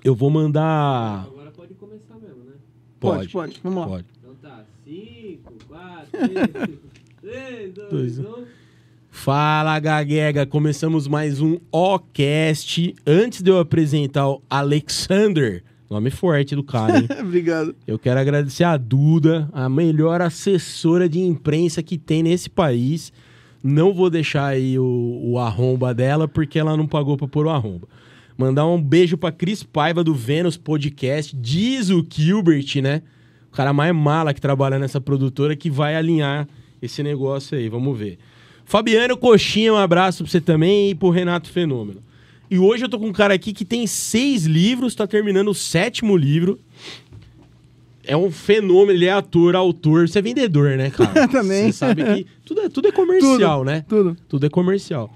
Eu vou mandar... Agora pode começar mesmo, né? Pode. Vamos lá. Pode. Então tá, 5, 4, 3, 2, 1... Fala, gaguega. Começamos mais um O-Cast. Antes de eu apresentar o Alexander, nome forte do cara, hein? Obrigado. Eu quero agradecer a Duda, a melhor assessora de imprensa que tem nesse país. Não vou deixar aí o arromba dela, porque ela não pagou pra pôr o arromba. Mandar um beijo pra Cris Paiva, do Vênus Podcast. Diz o Gilbert, né? O cara mais mala que trabalha nessa produtora, que vai alinhar esse negócio aí. Vamos ver. Fabiano Coxinha, um abraço pra você também, e pro Renato Fenômeno. E hoje eu tô com um cara aqui que tem 6 livros, tá terminando o 7º livro. É um fenômeno, ele é ator, autor, você é vendedor, né, cara? Também. Você sabe que tudo é comercial, né? Tudo É comercial.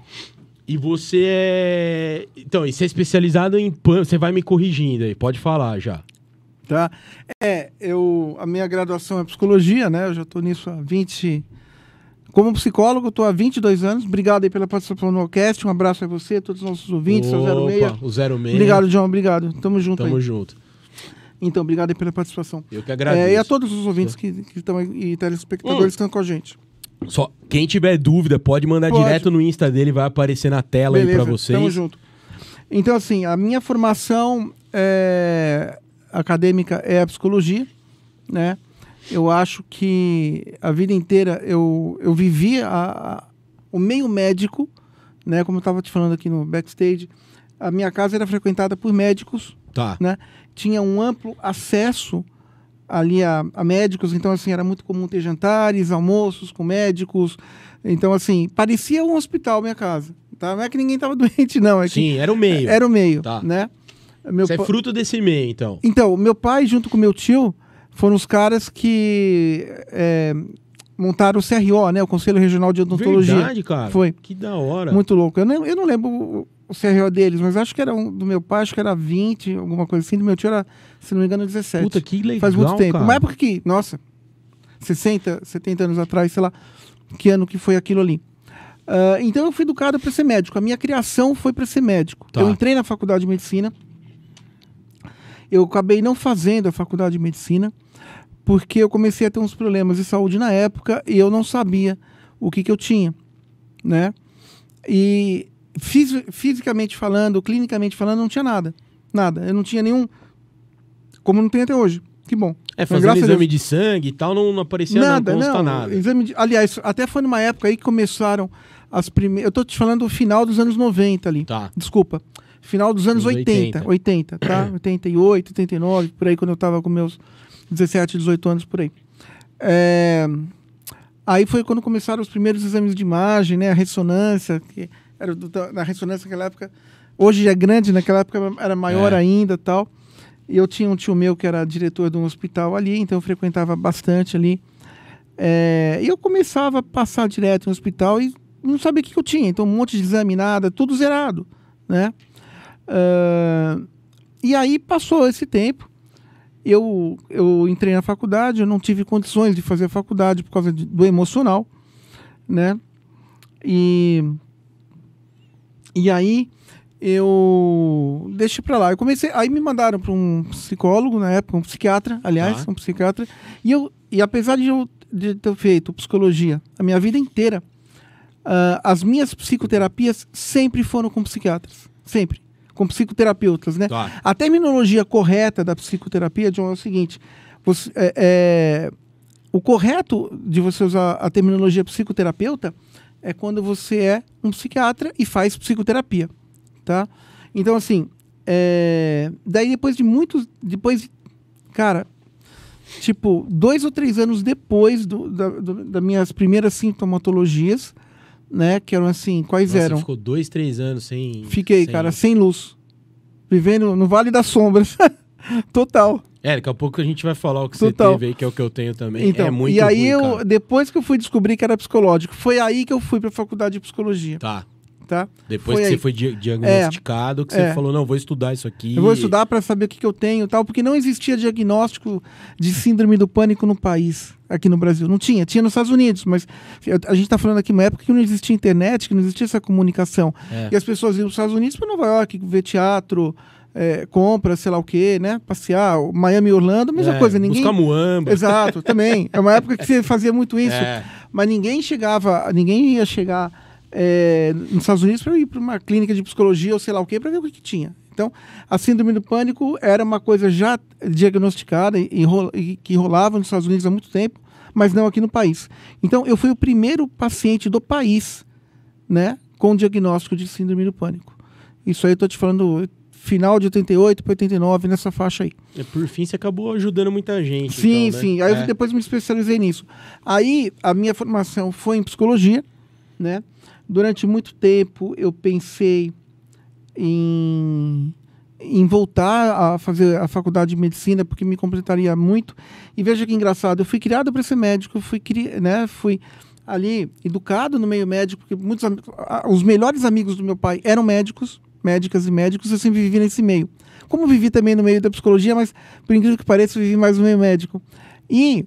E você é... Então, e você é especializado em... Você vai me corrigindo aí, pode falar já. Tá? A minha graduação é psicologia, né? Eu já tô nisso há 20... Como psicólogo, eu tô há 22 anos. Obrigado aí pela participação no Ocast. Um abraço a você, a todos os nossos ouvintes, ao 06. O 06. Obrigado, John, obrigado. Tamo junto aí. Tamo junto. Então, obrigado aí pela participação. Eu que agradeço. E a todos os ouvintes que estão aí, e telespectadores que estão com a gente. Só quem tiver dúvida, pode mandar direto no Insta dele, vai aparecer na tela. Beleza, aí pra vocês. Tamo junto. Então, assim, a minha formação acadêmica é a psicologia, né? Eu acho que a vida inteira eu vivi o meio médico, né? Como eu estava te falando aqui no backstage, a minha casa era frequentada por médicos, né? Tinha um amplo acesso ali a médicos, então assim, era muito comum ter jantares, almoços com médicos, então assim, parecia um hospital minha casa, tá? Não é que ninguém estava doente, não. Sim, era o meio. Era o meio, tá. Né? Você é fruto desse meio, então. Então, meu pai junto com meu tio foram os caras que montaram o CRO, né? O Conselho Regional de Odontologia. Verdade, cara? Foi. Que da hora. Muito louco. Eu não lembro o CRO deles, mas acho que era do meu pai, acho que era 20, alguma coisa assim. Do meu tio era, se não me engano, 17. Puta, que legal, faz muito tempo. cara. Uma época que, nossa, 60, 70 anos atrás, sei lá, que ano que foi aquilo ali. Então eu fui educado para ser médico. A minha criação foi para ser médico. Tá. Eu entrei na faculdade de medicina. Eu acabei não fazendo a faculdade de medicina, porque eu comecei a ter uns problemas de saúde na época e eu não sabia o que eu tinha, né? E fisicamente falando, clinicamente falando, não tinha nada. Nada. Eu não tinha nenhum... Como não tem até hoje. Que bom. Fazendo exame de sangue e tal, não aparecia nada, não consta nada. Aliás, até foi numa época aí que começaram as primeiras... Eu tô te falando do final dos anos 90 ali. Tá. Desculpa. Final dos anos 80, tá? 88, 89, por aí, quando eu tava com meus 17, 18 anos, por aí. Aí foi quando começaram os primeiros exames de imagem, né? A ressonância, que era na ressonância naquela época, hoje já é grande, naquela época era maior ainda e tal. E eu tinha um tio meu que era diretor de um hospital ali, então eu frequentava bastante ali. E eu começava a passar direto no hospital e não sabia o que eu tinha. Então um monte de exame, nada, tudo zerado, né? E aí passou esse tempo, eu entrei na faculdade, eu não tive condições de fazer a faculdade por causa do emocional, né? E aí eu deixei pra lá. Aí me mandaram para um psicólogo na época, um psiquiatra, aliás, um psiquiatra. E apesar de ter feito psicologia a minha vida inteira, as minhas psicoterapias sempre foram com psiquiatras, sempre. Com psicoterapeutas, né? Tá. A terminologia correta da psicoterapia, John, é o seguinte: o correto de você usar a terminologia psicoterapeuta é quando você é um psiquiatra e faz psicoterapia, tá? Então, assim, daí cara, tipo, 2 ou 3 anos depois das minhas primeiras sintomatologias, né, que eram assim, quais eram? Você ficou 2, 3 anos sem... Fiquei, cara, sem luz. Vivendo no Vale das Sombras. Total. Daqui a pouco a gente vai falar o que Total. você teve aí, que é o que eu tenho também. Então, é muito e aí ruim, depois que eu fui descobrir que era psicológico, foi aí que eu fui pra faculdade de psicologia. Tá. Tá? Depois que você foi diagnosticado, que você falou, não, vou estudar isso aqui. Eu vou estudar para saber o que eu tenho e tal, porque não existia diagnóstico de síndrome do pânico no país, aqui no Brasil. Não tinha. Tinha nos Estados Unidos, mas a gente está falando aqui uma época que não existia internet, que não existia essa comunicação. E as pessoas iam para os Estados Unidos, para Nova York, ver teatro, compra, sei lá o quê, né? Passear, Miami e Orlando, mesma coisa. Ninguém... Buscar muamba. Exato, também. É uma época que você fazia muito isso. Mas ninguém ia chegar nos Estados Unidos para ir para uma clínica de psicologia ou sei lá o quê, para ver o que tinha. Então, a síndrome do pânico era uma coisa já diagnosticada e que rolava nos Estados Unidos há muito tempo, mas não aqui no país. Então, eu fui o primeiro paciente do país, né, com diagnóstico de síndrome do pânico. Isso aí eu estou te falando final de 88 para 89, nessa faixa aí. Por fim, você acabou ajudando muita gente. Sim, então, né? sim. Aí eu depois me especializei nisso. Aí, a minha formação foi em psicologia, né? Durante muito tempo, eu pensei em voltar a fazer a faculdade de medicina, porque me completaria muito. E veja que engraçado, eu fui criado para ser médico, fui ali educado no meio médico, porque os melhores amigos do meu pai eram médicos, médicas e médicos, eu sempre vivi nesse meio. Como vivi também no meio da psicologia, mas por incrível que pareça, eu vivi mais no meio médico. E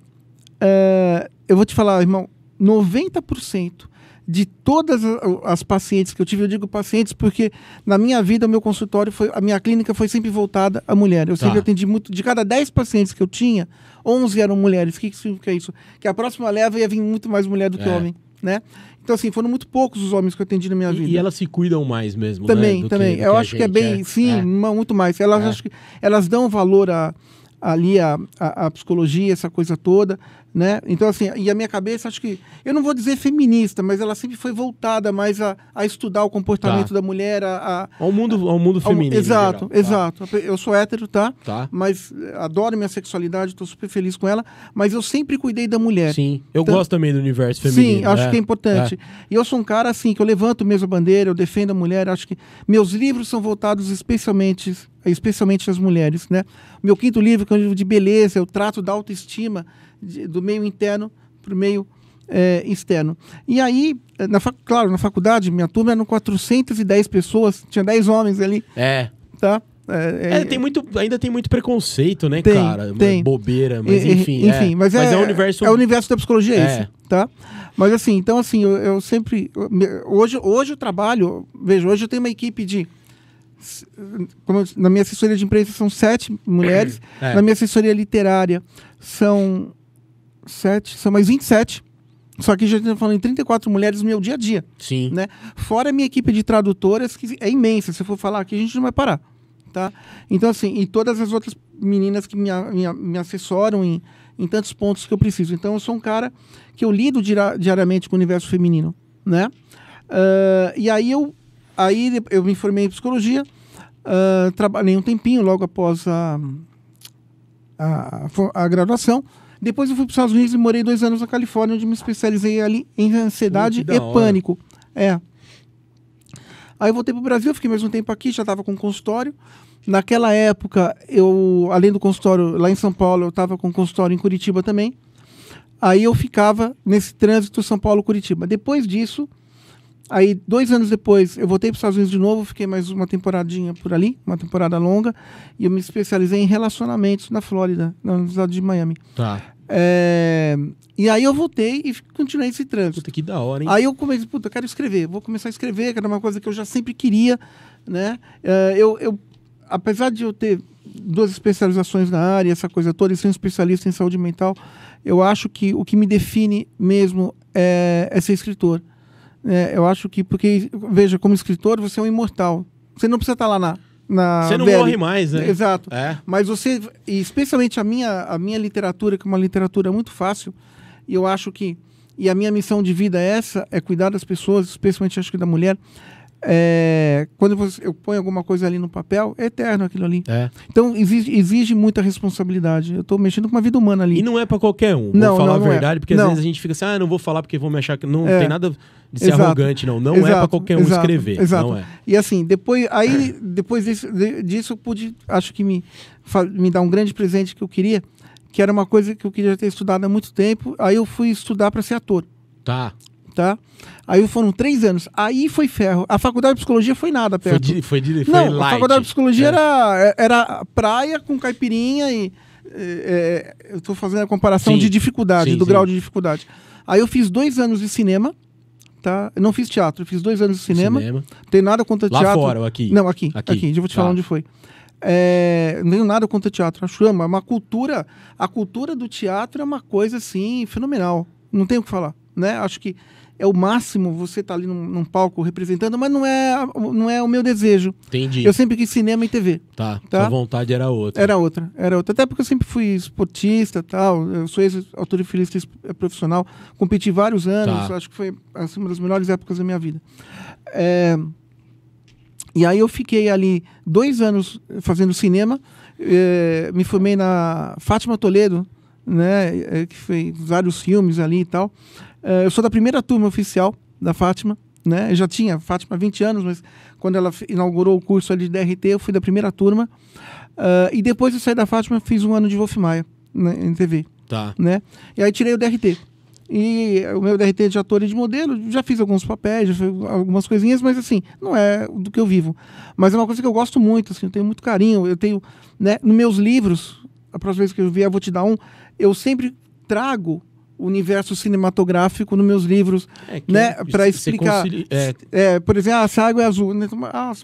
eu vou te falar, irmão, 90% de todas as pacientes que eu tive, eu digo pacientes porque na minha vida, o meu consultório, a minha clínica foi sempre voltada à mulher. Eu sempre atendi muito, de cada 10 pacientes que eu tinha, 11 eram mulheres. O que significa isso? Que a próxima leva ia vir muito mais mulher do que homem, né? Então, assim, foram muito poucos os homens que eu atendi na minha vida. E elas se cuidam mais mesmo, também, né? Também. Eu acho que é bem, muito mais. Acho que elas dão valor à psicologia, essa coisa toda, né? Então, assim, e a minha cabeça, acho que, eu não vou dizer feminista, mas ela sempre foi voltada mais a estudar o comportamento da mulher, ao mundo feminino. Exato, geral, exato. Eu sou hétero, tá? Mas adoro minha sexualidade, estou super feliz com ela, mas eu sempre cuidei da mulher. Sim, eu gosto também do universo feminino. Sim, acho que é importante. E eu sou um cara, assim, que eu levanto mesmo a bandeira, eu defendo a mulher, acho que meus livros são voltados especialmente às mulheres, né? Meu quinto livro, que é um livro de beleza, eu trato da autoestima do meio interno para o meio externo. E aí, claro, na faculdade, minha turma eram 410 pessoas, tinha 10 homens ali. Tá? Ainda tem muito preconceito, né, tem, cara? Tem. Bobeira, mas enfim. Mas é o universo... É o universo da psicologia, esse, tá? Mas assim, então assim, eu sempre... Hoje eu trabalho... Veja, hoje eu tenho uma equipe de... na minha assessoria de imprensa são 7 mulheres. Na minha assessoria literária são mais 27. Só que já estamos falando em 34 mulheres no meu dia a dia. Sim. Né? Fora a minha equipe de tradutoras, que é imensa. Se eu for falar aqui, a gente não vai parar. Tá? Então, assim, e todas as outras meninas que me assessoram em tantos pontos que eu preciso. Então, eu sou um cara que eu lido diariamente com o universo feminino. Né? E aí eu me formei em psicologia, trabalhei um tempinho logo após a graduação. Depois eu fui para os Estados Unidos e morei 2 anos na Califórnia, onde me especializei ali em ansiedade e pânico. Aí eu voltei para o Brasil, fiquei mais um tempo aqui, já estava com consultório. Naquela época, além do consultório lá em São Paulo, eu estava com consultório em Curitiba também. Aí eu ficava nesse trânsito São Paulo-Curitiba. Depois disso, aí 2 anos depois, eu voltei para os Estados Unidos de novo, fiquei mais uma temporadinha por ali, uma temporada longa, e eu me especializei em relacionamentos na Flórida, na Universidade de Miami. Tá. E aí eu voltei e continuei esse trânsito. Puta, que da hora, hein? Aí eu comecei, eu quero escrever, vou começar a escrever, que era uma coisa que eu já sempre queria, né? Apesar de eu ter 2 especializações na área, essa coisa toda, e ser um especialista em saúde mental, eu acho que o que me define mesmo é ser escritor. Eu acho que, porque, veja, como escritor, você é um imortal. Você não precisa estar lá na você não morre mais, né? Exato. Mas você, e especialmente a minha literatura, que é uma literatura muito fácil, e eu acho que, e a minha missão de vida é cuidar das pessoas, especialmente acho que da mulher. Quando eu ponho alguma coisa ali no papel, é eterno aquilo ali. Então exige muita responsabilidade. Eu estou mexendo com uma vida humana ali. E não é para qualquer um. Vou falar a verdade, porque às vezes a gente fica assim, não vou falar porque vão me achar que não tem nada de ser arrogante, não. Não é para qualquer um escrever. Exato. Não é. E assim, depois disso eu pude, acho que me dar um grande presente que eu queria, que era uma coisa que eu queria ter estudado há muito tempo. Aí eu fui estudar para ser ator. Tá. Aí foram 3 anos. Aí foi ferro. A faculdade de psicologia foi nada perto. Foi não, light. A faculdade de psicologia era praia com caipirinha e... eu estou fazendo a comparação de dificuldade, grau de dificuldade. Aí eu fiz 2 anos de cinema, tá? Eu não fiz teatro, eu fiz 2 anos de cinema. Não tem nada contra lá teatro. Lá fora ou aqui? Não, aqui. Já vou te falar onde foi. Não tenho nada contra teatro, acho é uma cultura. A cultura do teatro é uma coisa assim fenomenal. Não tenho o que falar, né? Acho que é o máximo você estar ali num palco representando, mas não é o meu desejo. Entendi. Eu sempre quis cinema e TV. Tá. Sua vontade era outra. Era outra. Até porque eu sempre fui esportista e tal. Eu sou ex-automobilista profissional. Competi vários anos. Acho que foi uma das melhores épocas da minha vida. E aí eu fiquei ali 2 anos fazendo cinema. Me formei na Fátima Toledo, né? Que fez vários filmes ali e tal. Eu sou da primeira turma oficial da Fátima, né? Eu já tinha Fátima há 20 anos, mas quando ela inaugurou o curso ali de DRT, eu fui da primeira turma. E depois de sair da Fátima, fiz 1 ano de Wolf Maia, né, em TV. Tá. Né? E aí tirei o DRT. E o meu DRT de ator e de modelo, já fiz alguns papéis, já fiz algumas coisinhas, mas assim, não é do que eu vivo. Mas é uma coisa que eu gosto muito, assim, eu tenho muito carinho. Eu tenho, né, nos meus livros, a próxima vez que eu vier, eu vou te dar um, eu sempre trago o universo cinematográfico nos meus livros, né, para explicar. Por exemplo, se a água é azul, né?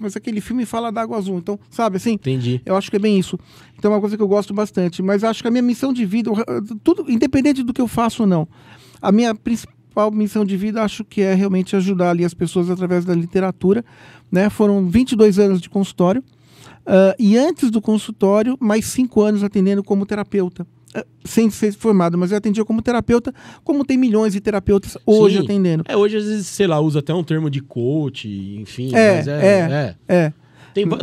Mas aquele filme fala da água azul, então, sabe assim? Entendi. Eu acho que é bem isso. Então é uma coisa que eu gosto bastante, mas acho que a minha missão de vida, tudo, independente do que eu faço ou não, a minha principal missão de vida, acho que é realmente ajudar ali as pessoas através da literatura, né? Foram 22 anos de consultório, e antes do consultório, mais 5 anos atendendo como terapeuta. Sem ser formado, mas eu atendia como terapeuta, como tem milhões de terapeutas hoje atendendo. Hoje, às vezes, sei lá, usa até um termo de coach, enfim.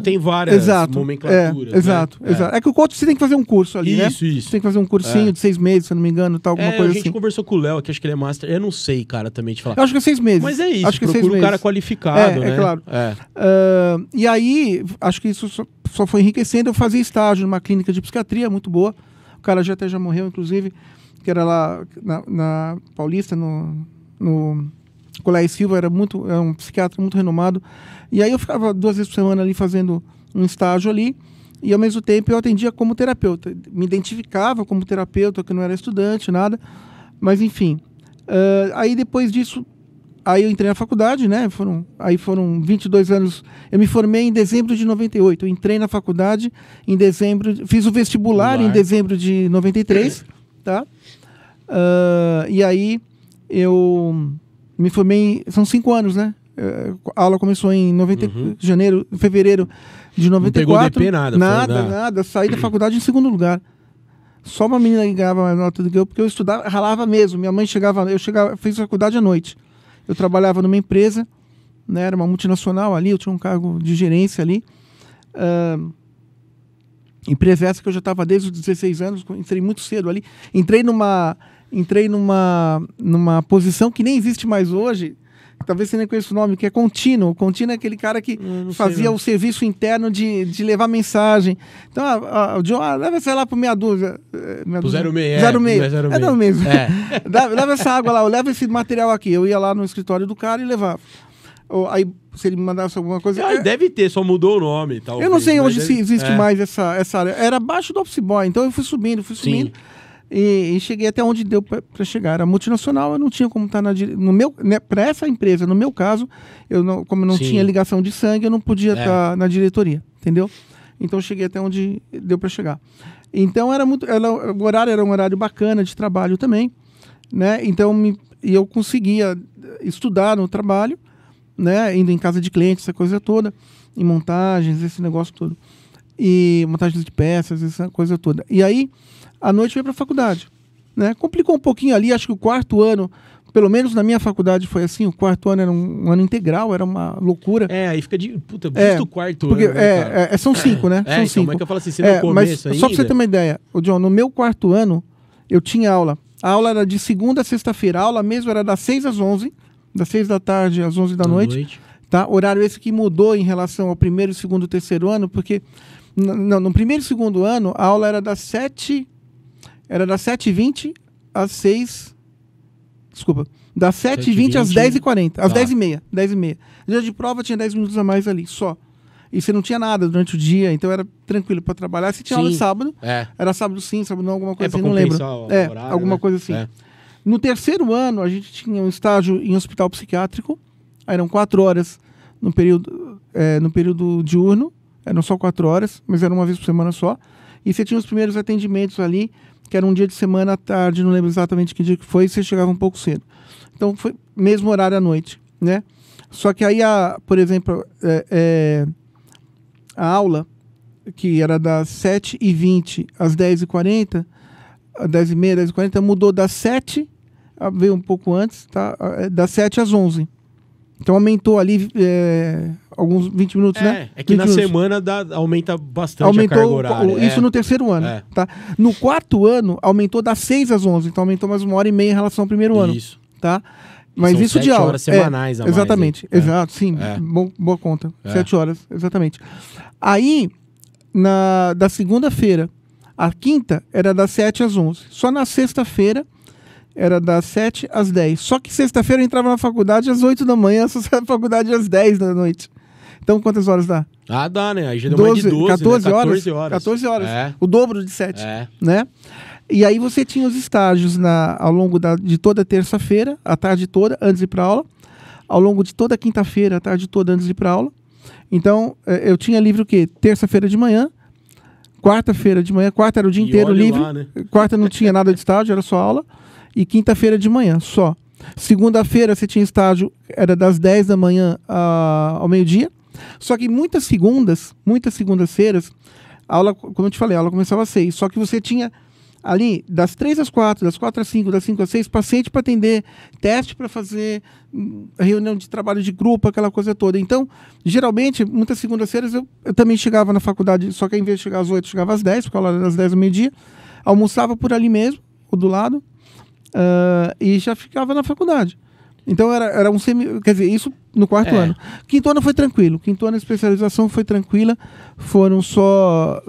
Tem várias nomenclaturas. Exato. É que o coach você tem que fazer um curso ali, né? Isso. Você tem que fazer um cursinho de 6 meses, se eu não me engano, tal, alguma coisa assim. A gente conversou com o Léo, que acho que ele é master. Eu não sei, cara, também te falar. Eu acho que é 6 meses. Mas é isso, acho que procura um cara qualificado, né? É claro. E aí, acho que isso só foi enriquecendo. Eu fazia estágio numa clínica de psiquiatria muito boa. O cara já morreu, inclusive, que era lá na Paulista, no Colégio Silva, era um psiquiatra muito renomado. E aí eu ficava 2 vezes por semana ali fazendo um estágio ali, e ao mesmo tempo eu atendia como terapeuta. Me identificava como terapeuta, que não era estudante, nada, mas enfim. Aí depois disso, aí eu entrei na faculdade, né? Foram 22 anos. Eu me formei em dezembro de 98. Eu entrei na faculdade em dezembro, fiz o vestibular em dezembro de 93, tá? E aí eu me formei, são 5 anos, né? A aula começou em fevereiro de 94. Não pegou DP, nada. Nada. Saí da faculdade em 2º lugar. Só uma menina que ganhava mais nota do que eu, porque eu estudava, ralava mesmo. Minha mãe fiz faculdade à noite. Eu trabalhava numa empresa, né, era uma multinacional ali, eu tinha um cargo de gerência ali. Empresa essa que eu já estava desde os 16 anos, entrei muito cedo ali. Entrei numa posição que nem existe mais hoje, talvez você nem conheça o nome, que é contínuo. Contínuo é aquele cara que fazia o serviço interno de levar mensagem. Então, o John, leva essa lá pro meia dúzia. Pro 06. Não mesmo. Leva essa água lá, leva esse material aqui. Eu ia lá no escritório do cara e levava. Aí, se ele me mandasse alguma coisa... Deve ter, só mudou o nome. Talvez, eu não sei hoje se existe mais essa área. Era abaixo do office boy, então eu fui subindo. Sim. E cheguei até onde deu para chegar. Era multinacional, eu não tinha como estar para essa empresa, no meu caso, como eu não tinha ligação de sangue, eu não podia estar na diretoria, entendeu? Então eu cheguei até onde deu para chegar. Então o horário era um horário bacana de trabalho também, né? Então eu conseguia estudar no trabalho, né? Indo em casa de cliente, essa coisa toda, em montagens, esse negócio todo. E montagens de peças, essa coisa toda. E aí à noite eu ia para a faculdade, né? Complicou um pouquinho ali, acho que o 4º ano, pelo menos na minha faculdade foi assim, o 4º ano era um ano integral, era uma loucura. Aí fica de... Puta, justo o 4º porque, ano, né, são 5, né? São 5. Como é que eu falo assim, você no começo ainda? Só para você ter uma ideia, John, no meu 4º ano, eu tinha aula. A aula era de segunda a sexta-feira, a aula mesmo era das 6 às 11, das 6 da tarde às 11 da noite. Tá? Horário esse que mudou em relação ao 1º, 2º, 3º ano, porque no 1º e 2º ano, a aula era das 7h20 às 6... Desculpa. Das 7h20 às 10h40. Às 10h30. 10h30. Dia de prova tinha 10 minutos a mais ali, só. E você não tinha nada durante o dia, então era tranquilo para trabalhar. Se tinha aula de sábado, era sábado sim, sábado não, alguma coisa assim, não lembro. Horário, alguma coisa assim. No 3º ano, a gente tinha um estágio em hospital psiquiátrico. Eram 4 horas no período diurno. eram só 4 horas, mas era uma vez por semana só. E você tinha os primeiros atendimentos ali, que era um dia de semana à tarde, não lembro exatamente que dia que foi, e você chegava um pouco cedo. Então foi mesmo horário à noite, né? Só que aí, por exemplo, a aula, que era das 7h20 às 10h40, às 10h30, 10h40, mudou das 7, veio um pouco antes, tá? Das 7 às 11. Então aumentou ali alguns 20 minutos, né? É que na semana aumenta bastante a carga horária. Isso no terceiro ano, tá? No quarto ano, aumentou das 6 às 11, então aumentou mais 1h30 em relação ao primeiro ano. Isso. Tá? Mas são isso de aula. 7 horas semanais a mais. Exatamente, exato, sim, boa conta. 7 horas, exatamente. Aí, da segunda-feira, a quinta era das 7 às 11. Só na sexta-feira era das 7 às 10. Só que sexta-feira eu entrava na faculdade às 8 da manhã, só saía da faculdade às 10 da noite. Então, quantas horas dá? Dá, né? Aí já deu mais de 12, 14 né? horas. 14 horas. O dobro de 7, né? E aí você tinha os estágios ao longo de toda terça-feira, a tarde toda, antes de ir para aula. Ao longo de toda quinta-feira, a tarde toda, antes de ir para aula. Então, eu tinha livre o quê? Terça-feira de manhã, quarta-feira de manhã, quarta era o dia inteiro livre. Lá, né? Quarta não tinha nada de estágio, era só aula. E quinta-feira de manhã, só. Segunda-feira você tinha estágio, era das 10 da manhã ao meio-dia. Só que muitas segundas-feiras, a aula, como eu te falei, a aula começava às 6. Só que você tinha ali das 3 às 4, das 4 às 5, das 5 às 6, paciente para atender, teste para fazer, reunião de trabalho de grupo, aquela coisa toda. Então, geralmente, muitas segundas-feiras eu também chegava na faculdade, só que ao invés de chegar às 8, chegava às 10, porque a aula era das 10 ao meio-dia, almoçava por ali mesmo, ou do lado, e já ficava na faculdade. Então era um quer dizer, isso no quarto ano. Quinto ano foi tranquilo. Quinto ano a especialização foi tranquila. Foram só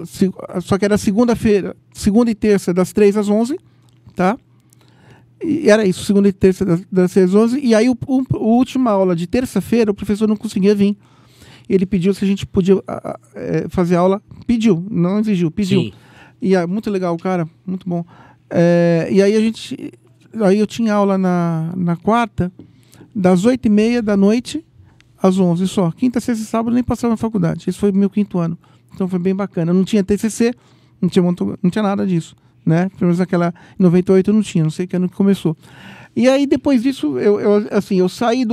que era segunda-feira, segunda e terça das 3 às 11, tá? E era isso, segunda e terça das 3 às 11. E aí a última aula de terça-feira o professor não conseguia vir. Ele pediu se a gente podia fazer aula. Pediu, não exigiu, pediu. Sim. E muito legal, cara, muito bom. E aí aí eu tinha aula na quarta, das 8h30 da noite às 11 só. Quinta, sexta e sábado nem passava na faculdade. Esse foi o meu quinto ano. Então foi bem bacana. Não tinha TCC, não tinha nada disso, né? Pelo menos naquela 98 não tinha, não sei que ano que começou. E aí depois disso, eu saí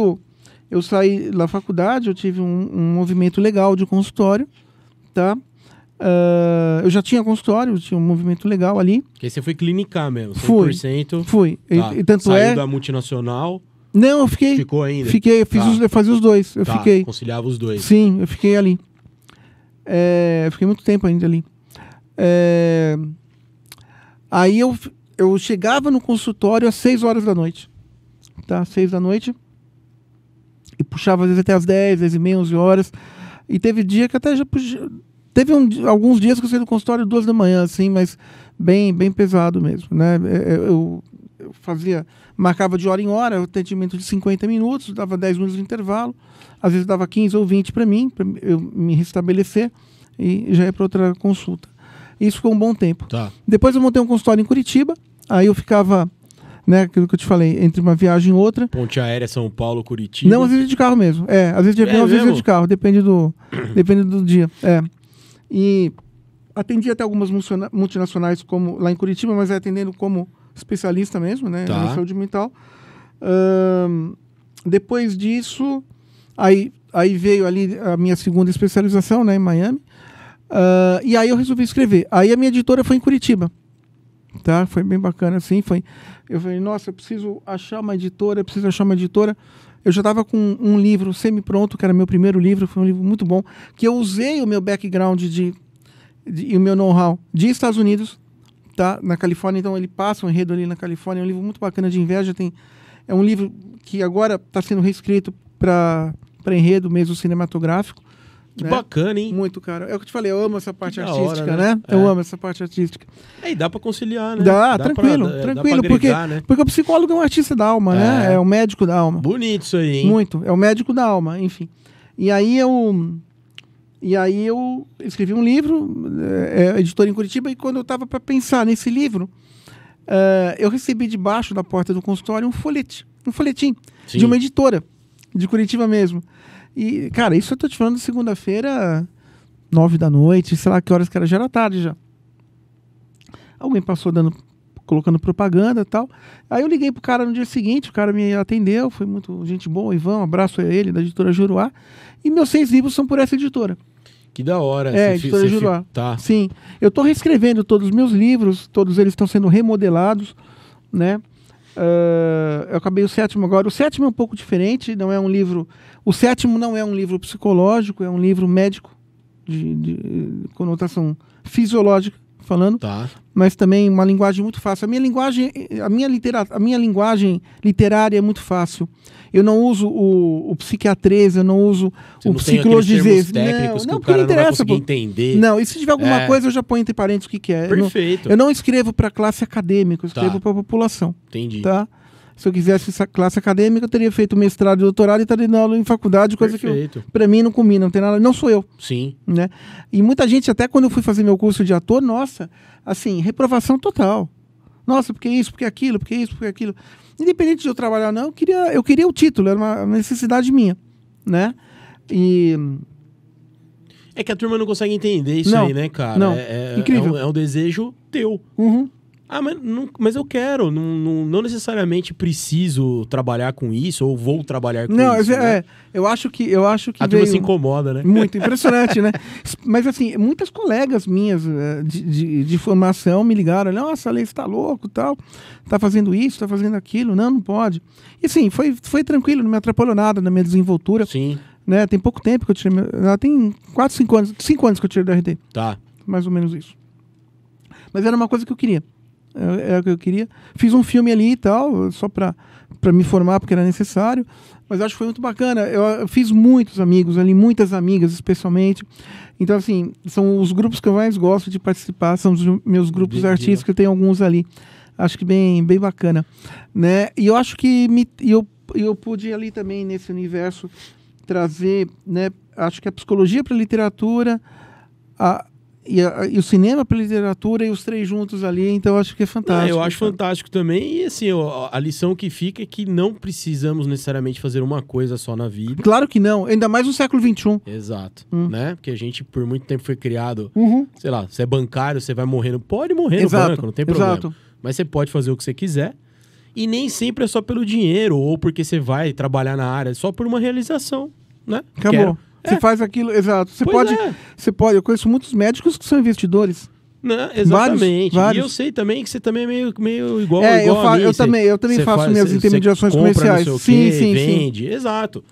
da faculdade, eu tive um movimento legal de consultório, tá? Eu já tinha consultório, tinha um movimento legal ali. Porque você foi clinicar mesmo, 100%. Fui. Tá. E tanto Saiu da multinacional. Não, eu fiquei. Ficou ainda? Fiquei, eu fazia os dois. Eu fiquei. Conciliava os dois. Sim, eu fiquei ali. Eu fiquei muito tempo ainda ali. Aí eu chegava no consultório às 6 horas da noite. Tá? 6 da noite. E puxava às vezes até às 10, 10h30, 11 horas. E teve dia que até já puxava. Teve alguns dias que eu saí do consultório 2 da manhã, assim, mas bem pesado mesmo, né? Eu marcava de hora em hora, o atendimento de 50 minutos, dava 10 minutos de intervalo, às vezes dava 15 ou 20 para mim, para eu me restabelecer e já ia para outra consulta. Isso ficou um bom tempo. Tá. Depois eu montei um consultório em Curitiba, aí eu ficava, né, aquilo que eu te falei, entre uma viagem e outra. Ponte aérea São Paulo, Curitiba? Não, às vezes de carro mesmo. Às vezes de avião, às vezes de carro, depende do dia. E atendi até algumas multinacionais como lá em Curitiba, mas atendendo como especialista mesmo, né? Tá. Na saúde mental. Depois disso, aí veio ali a minha segunda especialização, né, em Miami. E aí eu resolvi escrever. Aí a minha editora foi em Curitiba. Tá? Foi bem bacana, assim. Eu falei, nossa, eu preciso achar uma editora, Eu já estava com um livro semi-pronto, que era meu primeiro livro, foi um livro muito bom, que eu usei o meu background e o meu know-how de Estados Unidos, tá? Na Califórnia, então ele passa um enredo ali na Califórnia, é um livro muito bacana de inveja, é um livro que agora está sendo reescrito para enredo mesmo cinematográfico. Que bacana, hein? Muito, cara. É o que eu te falei, eu amo essa parte artística, hora, né? Eu amo essa parte artística. E dá pra conciliar, né? Dá tranquilo, dá pra agregar, né? Porque o psicólogo é um artista da alma, né? É o médico da alma. Bonito isso aí, hein? Muito, é o médico da alma, enfim. E aí eu escrevi um livro, editora em Curitiba, e quando eu estava para pensar nesse livro, eu recebi debaixo da porta do consultório um folhetim Sim. de uma editora, de Curitiba mesmo. E, cara, isso eu tô te falando segunda-feira, 9 da noite, sei lá que horas que era, já era tarde já. Alguém passou colocando propaganda e tal. Aí eu liguei pro cara no dia seguinte, o cara me atendeu, foi muito gente boa, Ivan, um abraço a ele, da editora Juruá. E meus 6 livros são por essa editora. Que da hora. Editora Juruá. Tá. Sim. Eu tô reescrevendo todos os meus livros, todos eles estão sendo remodelados, né? Eu acabei o 7º agora. O 7º é um pouco diferente, não é um livro... O 7º não é um livro psicológico, é um livro médico, de conotação fisiológica, falando, Tá. mas também uma linguagem muito fácil. A minha linguagem literária é muito fácil. Eu não uso o psiquiatreza, eu não uso Você o não tem aqueles psicologizês. termos técnicos que o porque cara não vai interessa, conseguir pô. entender. Não, e se tiver alguma coisa, eu já ponho entre parênteses o que é. Perfeito. Eu não escrevo para classe acadêmica, eu escrevo Tá. para a população. Entendi. Tá? Se eu quisesse essa classe acadêmica, eu teria feito mestrado e doutorado e estaria dando aula em faculdade, coisa Perfeito. que para mim não combina, não tem nada, não sou eu. Sim. Né? E muita gente, até quando eu fui fazer meu curso de ator, nossa, assim, reprovação total. Nossa, porque isso, porque aquilo, porque isso, porque aquilo. Independente de eu trabalhar ou não, eu queria o título, era uma necessidade minha, né? E... É que a turma não consegue entender isso Não, aí, né, cara? não. Incrível. É um desejo teu. Uhum. Ah, mas eu quero. Não necessariamente preciso trabalhar com isso ou vou trabalhar com Não, isso. Né? eu acho que A turma se incomoda, né? Muito impressionante, né? Mas assim, muitas colegas minhas de formação me ligaram, nossa, Ale, você tá louco, tal, tá fazendo isso, tá fazendo aquilo, não pode. E assim, foi tranquilo, não me atrapalhou nada na minha desenvoltura. Sim. Né? Tem pouco tempo que eu tirei, tem 4, 5 anos, 5 anos que eu tirei do RT, Tá. mais ou menos isso. Mas era uma coisa que eu queria. Era o que eu queria. Fiz um filme ali e tal, só para me formar, porque era necessário. Mas acho que foi muito bacana. Eu fiz muitos amigos ali, muitas amigas, especialmente. Então, assim, são os grupos que eu mais gosto de participar, são os meus grupos artísticos, eu tenho alguns ali. Acho que bem bacana. Né? E eu acho que eu pude ali também, nesse universo, trazer, né? Acho que a psicologia para a literatura, e o cinema para literatura e os 3 juntos ali, então acho que é fantástico. Eu acho fantástico também. E assim, a lição que fica é que não precisamos necessariamente fazer uma coisa só na vida. Claro que não, ainda mais no século XXI. Exato. Né? Porque a gente, por muito tempo, foi criado, Uhum. sei lá, você é bancário, você vai morrer. Pode morrer no Exato, banco, não tem problema. exato. Mas você pode fazer o que você quiser. E nem sempre é só pelo dinheiro ou porque você vai trabalhar na área, é só por uma realização, né? Acabou. Você faz aquilo, exato. Você pode. Eu conheço muitos médicos que são investidores. Não, exatamente. Vários. E eu sei também que você também é meio igual. Eu a mim. também faço minhas intermediações comerciais. Sim. Vende. Exato.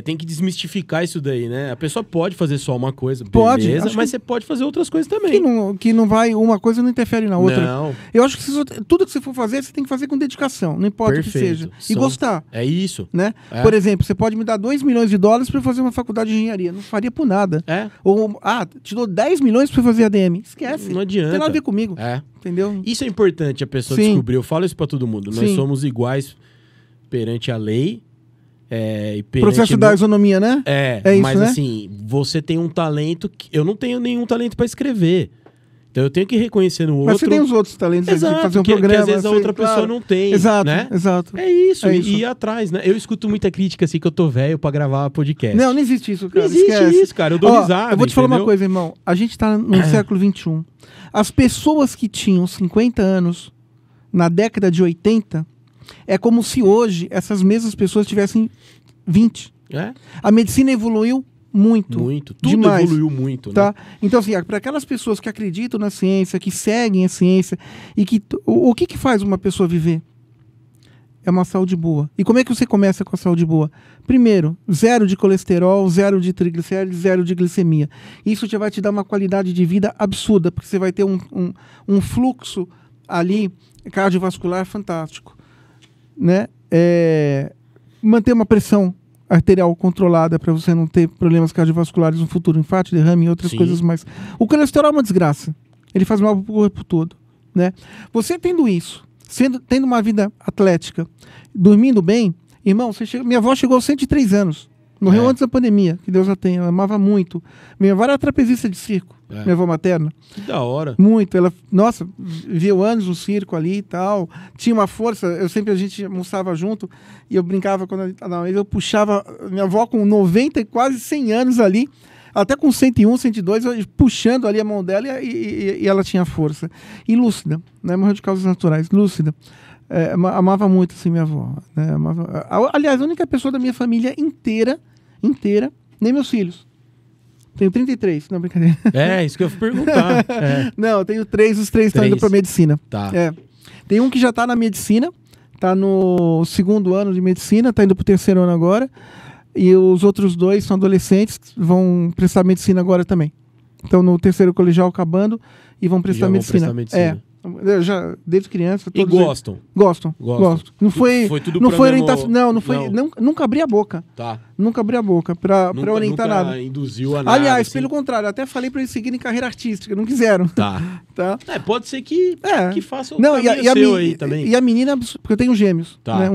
Tem que desmistificar isso daí, né? A pessoa pode fazer só uma coisa, beleza, mas você pode fazer outras coisas também. Que não vai, uma coisa não interfere na outra. Não. Eu acho que tudo que você for fazer, você tem que fazer com dedicação, não importa o que seja. E gostar. É isso. Né? Por exemplo, você pode me dar $2 milhões para eu fazer uma faculdade de engenharia. Não faria por nada. Ou, te dou 10 milhões para fazer ADM. Esquece. Não adianta. Não tem nada a ver comigo. Entendeu? Isso é importante a pessoa descobrir. Eu falo isso pra todo mundo. Nós somos iguais perante a lei. E perante processo da isonomia, né? Isso, mas né? Assim, você tem um talento que eu não tenho nenhum talento pra escrever. Então eu tenho que reconhecer no outro. Mas você tem os outros talentos, exato, de fazer um programa. Que às vezes a outra pessoa não tem. Exato, né? exato. É isso, e ir atrás, né? Eu escuto muita crítica assim que eu tô velho pra gravar podcast. Não existe isso, cara. Não existe isso, cara. Eu dou risada. Eu vou te falar uma coisa, irmão. A gente tá no século XXI. As pessoas que tinham 50 anos na década de 80, é como se hoje essas mesmas pessoas tivessem 20. A medicina evoluiu muito. Tudo demais. Evoluiu muito, tá? Né? Então, assim, para aquelas pessoas que acreditam na ciência, que seguem a ciência, e que o que faz uma pessoa viver? É uma saúde boa. E como é que você começa com a saúde boa? Primeiro, 0 de colesterol, 0 de triglicérides, 0 de glicemia. Isso já vai te dar uma qualidade de vida absurda, porque você vai ter um fluxo ali cardiovascular fantástico. Né? Manter uma pressão arterial controlada para você não ter problemas cardiovasculares no futuro, infarto, derrame e outras coisas mais. O colesterol é uma desgraça. Ele faz mal para o corpo todo. Né? Você tendo isso, tendo uma vida atlética, dormindo bem, irmão, minha avó chegou aos 103 anos. Morreu antes da pandemia, que Deus a tenha. Ela amava muito. Minha avó era trapezista de circo, minha avó materna. Que da hora. Muito. Ela, nossa, viveu anos no circo ali e tal. Tinha uma força. A gente almoçava junto e eu brincava quando eu puxava minha avó com 90 e quase 100 anos ali. Até com 101, 102, eu puxando ali a mão dela e ela tinha força. E lúcida, né? Morreu de causas naturais, lúcida. Amava muito, assim, minha avó. Né? Aliás, a única pessoa da minha família inteira, nem meus filhos. Tenho 33, não, brincadeira. Isso que eu fui perguntar. Não, eu tenho 3, os 3 estão indo para medicina. Tá. Tem um que já está na medicina, está no 2º ano de medicina, está indo para o 3º ano agora. E os outros 2 são adolescentes, vão prestar medicina agora também. Estão no 3º colegial acabando e vão prestar medicina. Já desde criança. E gostam? Gostam. Não foi tudo não foi mesmo... orientação. Não foi. Nunca abri a boca. Tá. Nunca abri a boca para orientar nada. Nunca induziu a nada. Aliás, assim. pelo contrário, até falei para eles seguirem carreira artística, não quiseram. Tá. Pode ser que faça o não, caminho seu aí também. E a menina, porque eu tenho gêmeos. Tá. Né?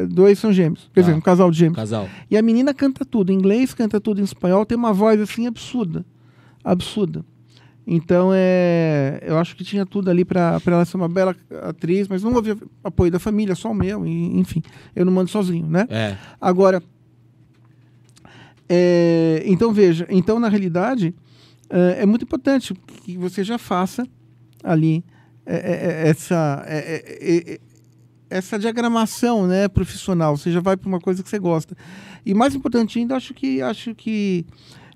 2 são gêmeos. Quer dizer, um casal de gêmeos. E a menina canta tudo em inglês, canta tudo em espanhol, tem uma voz assim absurda. Então, eu acho que tinha tudo ali para ela ser uma bela atriz, mas não houve apoio da família, só o meu, e, enfim, eu não mando sozinho, né? Agora, então veja, na realidade, é muito importante que você já faça ali essa diagramação, né, profissional, você já vai para uma coisa que você gosta. E mais importante ainda, acho que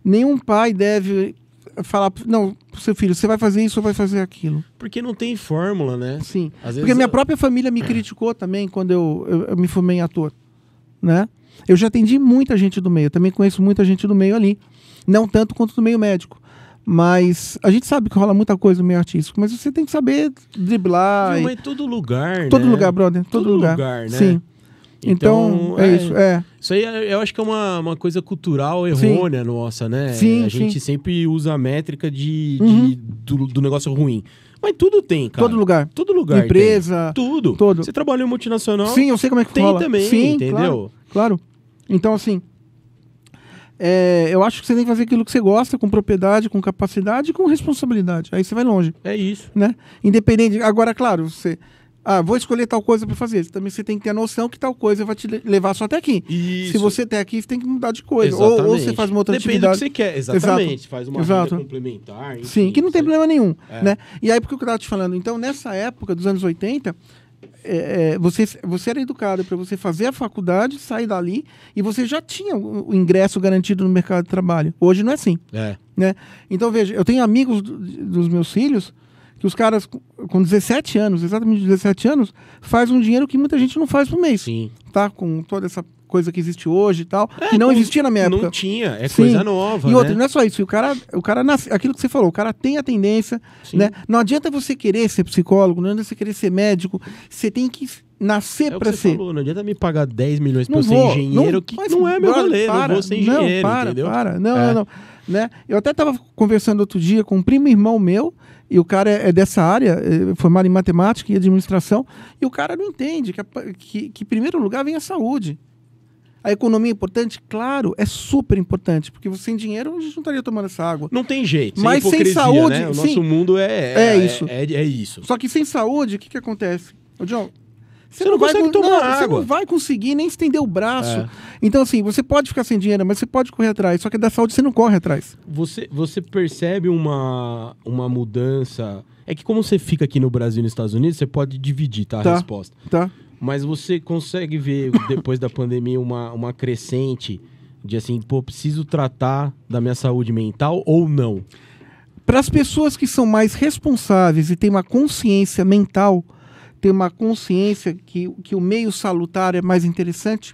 nenhum pai deve falar, não, pro seu filho, você vai fazer isso ou vai fazer aquilo. Porque não tem fórmula, né? Sim. Às Porque vezes minha própria família me criticou também quando eu me formei em ator, né? Eu já atendi muita gente do meio, também conheço muita gente do meio ali. Não tanto quanto do meio médico. Mas a gente sabe que rola muita coisa no meio artístico, mas você tem que saber driblar. Mas todo lugar, todo né? lugar, brother. Todo lugar, né? Sim. Então é isso. Isso aí eu acho que é uma coisa cultural errônea nossa, né? Sim, a gente sempre usa a métrica do negócio ruim. Mas tudo tem, cara. Todo lugar. Empresa. Tem. Tudo. Todo. Você trabalhou em multinacional. Sim, eu sei como é que tem rola. Também, sim, entendeu? Claro. Então, assim, eu acho que você tem que fazer aquilo que você gosta, com propriedade, com capacidade e com responsabilidade. Aí você vai longe. É isso. Né? Independente. Agora, claro, você... vou escolher tal coisa para fazer. Também você tem que ter a noção que tal coisa vai te levar só até aqui. Isso. Se você tem aqui, você tem que mudar de coisa. Ou você faz uma outra atividade. Depende do que você quer, exatamente. Exato. Faz uma vida complementar. Enfim, sim, que não tem problema nenhum. Né? E aí, porque eu estava te falando, então, nessa época dos anos 80, você era educado para você fazer a faculdade, sair dali, e você já tinha o ingresso garantido no mercado de trabalho. Hoje não é assim. Né? Então, veja, eu tenho amigos dos meus filhos que os caras com 17 anos, exatamente 17 anos, faz um dinheiro que muita gente não faz por mês. Sim. Tá? Com toda essa coisa que existe hoje e tal, que não existia na minha época. Não tinha, coisa nova, E outra, né? não é só isso, o cara nasce, aquilo que você falou, o cara tem a tendência, né? Não adianta você querer ser psicólogo, não adianta você querer ser médico, você tem que nascer para ser. Falou, não adianta me pagar 10 milhões para eu ser engenheiro, não é meu rolê, não vou ser engenheiro, entendeu? Não. Né? Eu até estava conversando outro dia com um primo irmão meu, e o cara é dessa área, formado em matemática e administração, e o cara não entende que em primeiro lugar vem a saúde. A economia é importante? Claro, é super importante, porque sem dinheiro a gente não estaria tomando essa água. Não tem jeito, mas sem saúde, né? O nosso mundo é isso. Só que sem saúde, o que acontece? Ô, John, você não consegue tomar água. Você não vai conseguir nem estender o braço. Então, assim, você pode ficar sem dinheiro, mas você pode correr atrás. Só que da saúde você não corre atrás. Você percebe uma mudança... É que como você fica aqui no Brasil e nos Estados Unidos, você pode dividir, tá? A resposta. Tá. Mas você consegue ver, depois da pandemia, uma crescente de assim, preciso tratar da minha saúde mental ou não? Para as pessoas que são mais responsáveis e têm uma consciência mental, ter uma consciência que o meio salutar é mais interessante,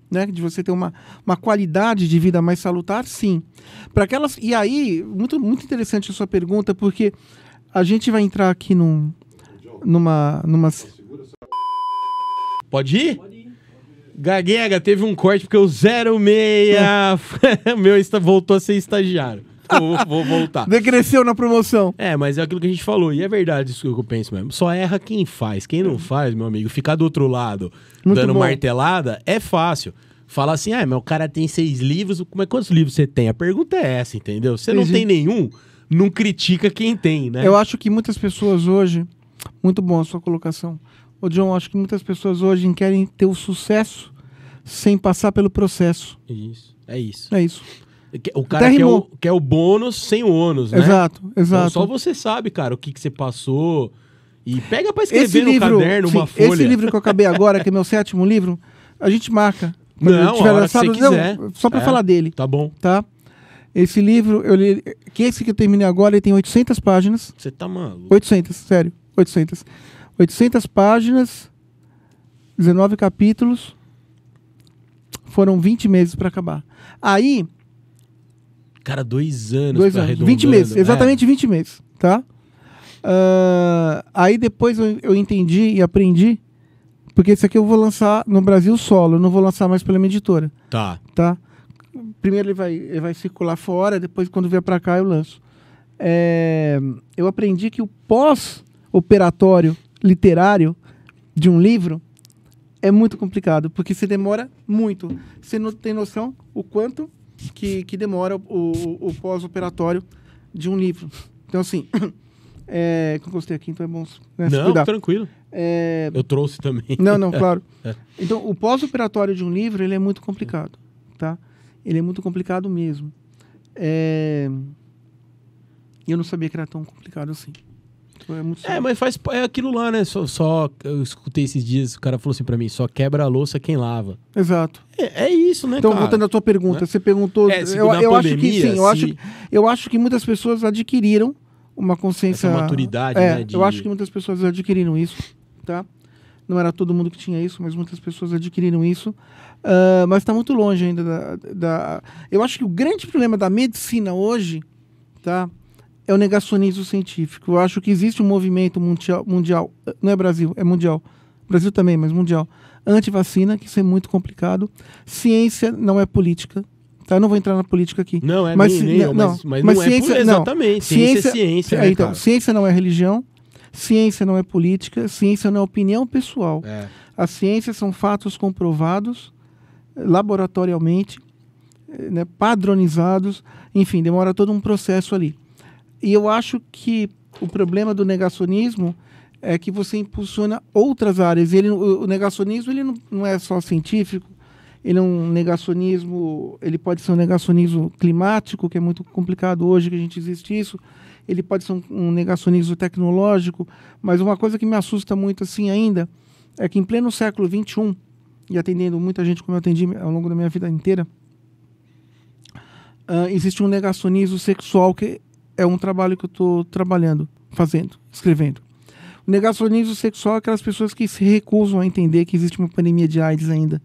né? De você ter uma qualidade de vida mais salutar, sim. Para aquelas, e aí, muito, muito interessante a sua pergunta, porque a gente vai entrar aqui numa... Pode ir? Gaguega, teve um corte porque o 06 meu voltou a ser estagiário. Vou voltar. Decresceu na promoção. Mas é aquilo que a gente falou. E é verdade isso que eu penso mesmo. Só erra quem faz. Quem não faz, meu amigo, ficar do outro lado dando martelada é fácil. Falar assim, mas o cara tem 6 livros. Quantos livros você tem? A pergunta é essa, entendeu? Você não tem nenhum, não critica quem tem, né? Eu acho que muitas pessoas hoje... Muito bom a sua colocação. Ô, John, acho que muitas pessoas hoje querem ter o sucesso sem passar pelo processo. Isso. É isso. É isso. O cara quer o bônus sem o ônus, né? Exato, exato. Então, só você sabe, cara, o que você passou. E pega pra escrever no caderno, uma folha. Esse livro que eu acabei agora, que é meu 7º livro, a gente marca. Não, a hora que você quiser. Não, só pra falar dele. Tá bom. Tá? Esse livro, esse que eu terminei agora, ele tem 800 páginas. Você tá maluco. 800, sério. 800. 800 páginas, 19 capítulos. Foram 20 meses pra acabar. Aí... Cara, 2 anos. 2 anos. 20 meses, exatamente 20 meses, tá? Aí depois eu entendi e aprendi, porque esse aqui eu vou lançar no Brasil solo, eu não vou lançar mais pela minha editora. Tá. Primeiro ele vai circular fora, depois quando vier pra cá eu lanço. Eu aprendi que o pós-operatório literário de um livro é muito complicado, porque você demora muito. Você não tem noção o quanto que demora o pós-operatório de um livro. Então, assim, que eu gostei aqui, então é bom, né, não, cuidar. Tranquilo. Eu trouxe também. Não, claro. Então, o pós-operatório de um livro, ele é muito complicado, tá? Ele é muito complicado mesmo. Eu não sabia que era tão complicado assim. Mas é aquilo lá, né? Só eu escutei esses dias, o cara falou assim pra mim, só quebra a louça quem lava. Exato. É isso, né, então, cara? voltando à tua pergunta, você perguntou... eu acho que sim, eu acho que muitas pessoas adquiriram uma consciência... Essa maturidade, né? Eu acho que muitas pessoas adquiriram isso, tá? Não era todo mundo que tinha isso, mas muitas pessoas adquiriram isso. Mas está muito longe ainda Eu acho que o grande problema da medicina hoje, tá? É o negacionismo científico. Eu acho que existe um movimento mundial, não é Brasil, é mundial. Brasil também, mas mundial. Anti-vacina, que isso é muito complicado. Ciência não é política. Tá? Eu não vou entrar na política aqui. Não, mas não ciência, é exatamente. Ciência é ciência. Então, ciência não é religião, ciência não é política, ciência não é opinião pessoal. A ciência são fatos comprovados laboratorialmente, né, padronizados, enfim, demora todo um processo ali. E eu acho que o problema do negacionismo é que você impulsiona outras áreas. O negacionismo ele não é só científico, ele é um negacionismo, ele pode ser um negacionismo climático, que é muito complicado hoje que a gente existe isso, ele pode ser um negacionismo tecnológico, mas uma coisa que me assusta muito assim ainda é que em pleno século XXI, e atendendo muita gente como eu atendi ao longo da minha vida inteira, existe um negacionismo sexual que é um trabalho que eu estou escrevendo. O negacionismo sexual é aquelas pessoas que se recusam a entender que existe uma pandemia de AIDS ainda.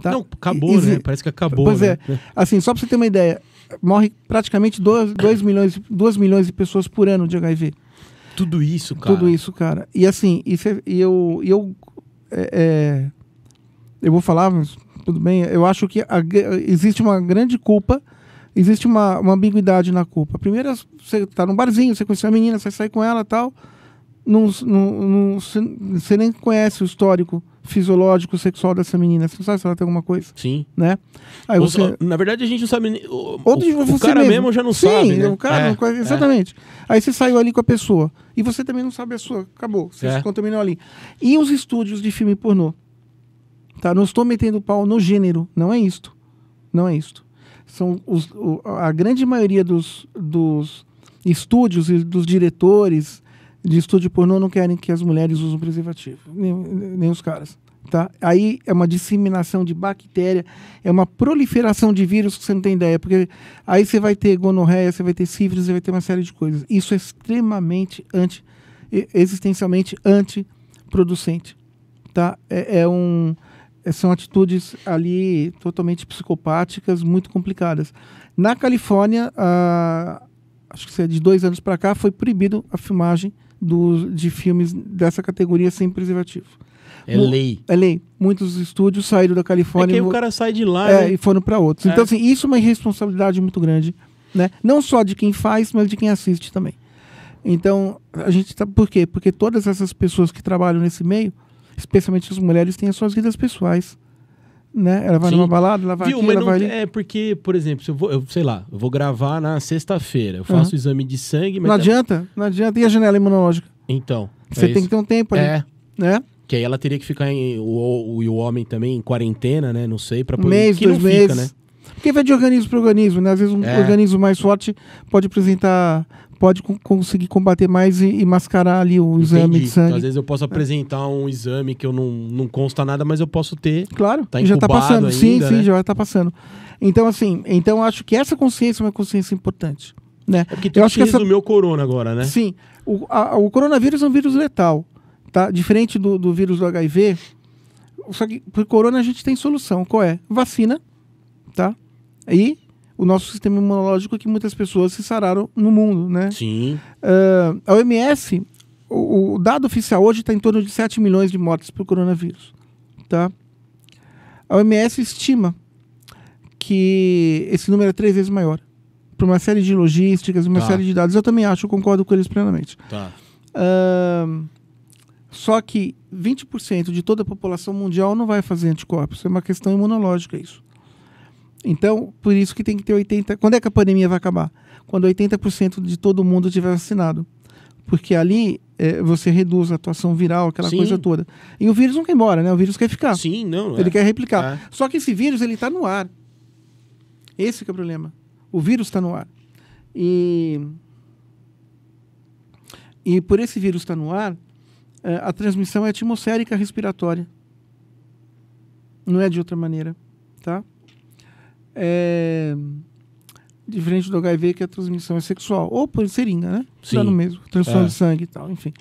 Tá? Não, acabou, né? Parece que acabou. Pois né? Assim, só para você ter uma ideia, morre praticamente 2 milhões de pessoas por ano de HIV. Tudo isso, cara. E assim, eu vou falar, mas tudo bem, eu acho que existe uma grande culpa. Existe uma ambiguidade na culpa. Primeiro, você tá num barzinho, você conhece uma menina, você sai com ela e tal. Você nem conhece o histórico fisiológico, sexual dessa menina. Você não sabe se ela tem alguma coisa. Sim. Né? Aí na verdade, a gente não sabe... O cara mesmo já não sabe, né? O cara não conhece, exatamente. Aí você saiu ali com a pessoa. E você também não sabe a sua. Acabou. Você se contaminou ali. E os estúdios de filme pornô? Tá? Não estou metendo pau no gênero. Não é isto. Não é isto. São a grande maioria dos estúdios e dos diretores de estúdio pornô não querem que as mulheres usem preservativo, nem os caras. Tá? Aí é uma disseminação de bactéria, é uma proliferação de vírus que você não tem ideia, porque aí você vai ter gonorreia, você vai ter sífilis, você vai ter uma série de coisas. Isso é extremamente existencialmente antiproducente. Tá? São atitudes ali totalmente psicopáticas, muito complicadas. Na Califórnia, acho que de 2 anos para cá, foi proibido a filmagem de filmes dessa categoria sem preservativo. É lei. É lei. Muitos estúdios saíram da Califórnia. É que o cara sai de lá, né? E foram para outros. Então, assim, isso é uma irresponsabilidade muito grande, né? Não só de quem faz, mas de quem assiste também. Então, a gente tá... Por quê? Porque todas essas pessoas que trabalham nesse meio, especialmente as mulheres, têm as suas vidas pessoais, né? Ela vai numa balada, ela vai aqui, ela vai ali. É porque, por exemplo, se eu vou gravar na sexta-feira, eu faço o exame de sangue... Mas não adianta. E a janela imunológica? Então. Você tem que ter um tempo ali. Né? Que aí ela teria que ficar o homem também em quarentena, né? Não sei, pra poder... mês, 2 meses. Fica, né? Porque vai de organismo para organismo, né? Às vezes um organismo mais forte pode conseguir combater mais e mascarar ali o exame de sangue. Então, às vezes eu posso apresentar um exame que eu não consta nada, mas eu posso ter. Claro, tá já está passando. ainda, Sim, né? já está passando. Então, assim, acho que essa consciência é uma consciência importante. Né? É porque tu acho que resumiu o corona agora, né? Sim. O coronavírus é um vírus letal. Tá? Diferente do vírus do HIV, só que para o corona a gente tem solução. Qual é? Vacina, tá? E o nosso sistema imunológico, que muitas pessoas se sararam no mundo, né? Sim. A OMS, o dado oficial hoje está em torno de 7 milhões de mortes por coronavírus, tá? A OMS estima que esse número é 3 vezes maior, por uma série de logísticas, uma série de dados. Eu também acho, eu concordo com eles plenamente. Tá. Só que 20% de toda a população mundial não vai fazer anticorpos. É uma questão imunológica isso. Então, por isso que tem que ter 80%. Quando é que a pandemia vai acabar? Quando 80% de todo mundo estiver vacinado. Porque ali você reduz a atuação viral, aquela coisa toda. E o vírus não quer ir embora, né? O vírus quer ficar. Sim, não. Ele quer replicar. Só que esse vírus, ele está no ar. Esse que é o problema. O vírus está no ar. E por esse vírus estar no ar, a transmissão é atmosférica respiratória. Não é de outra maneira, tá? Diferente do HIV, que a transmissão é sexual. Ou por seringa, né? Sim. Dá no mesmo. Transfusão de sangue e tal, enfim.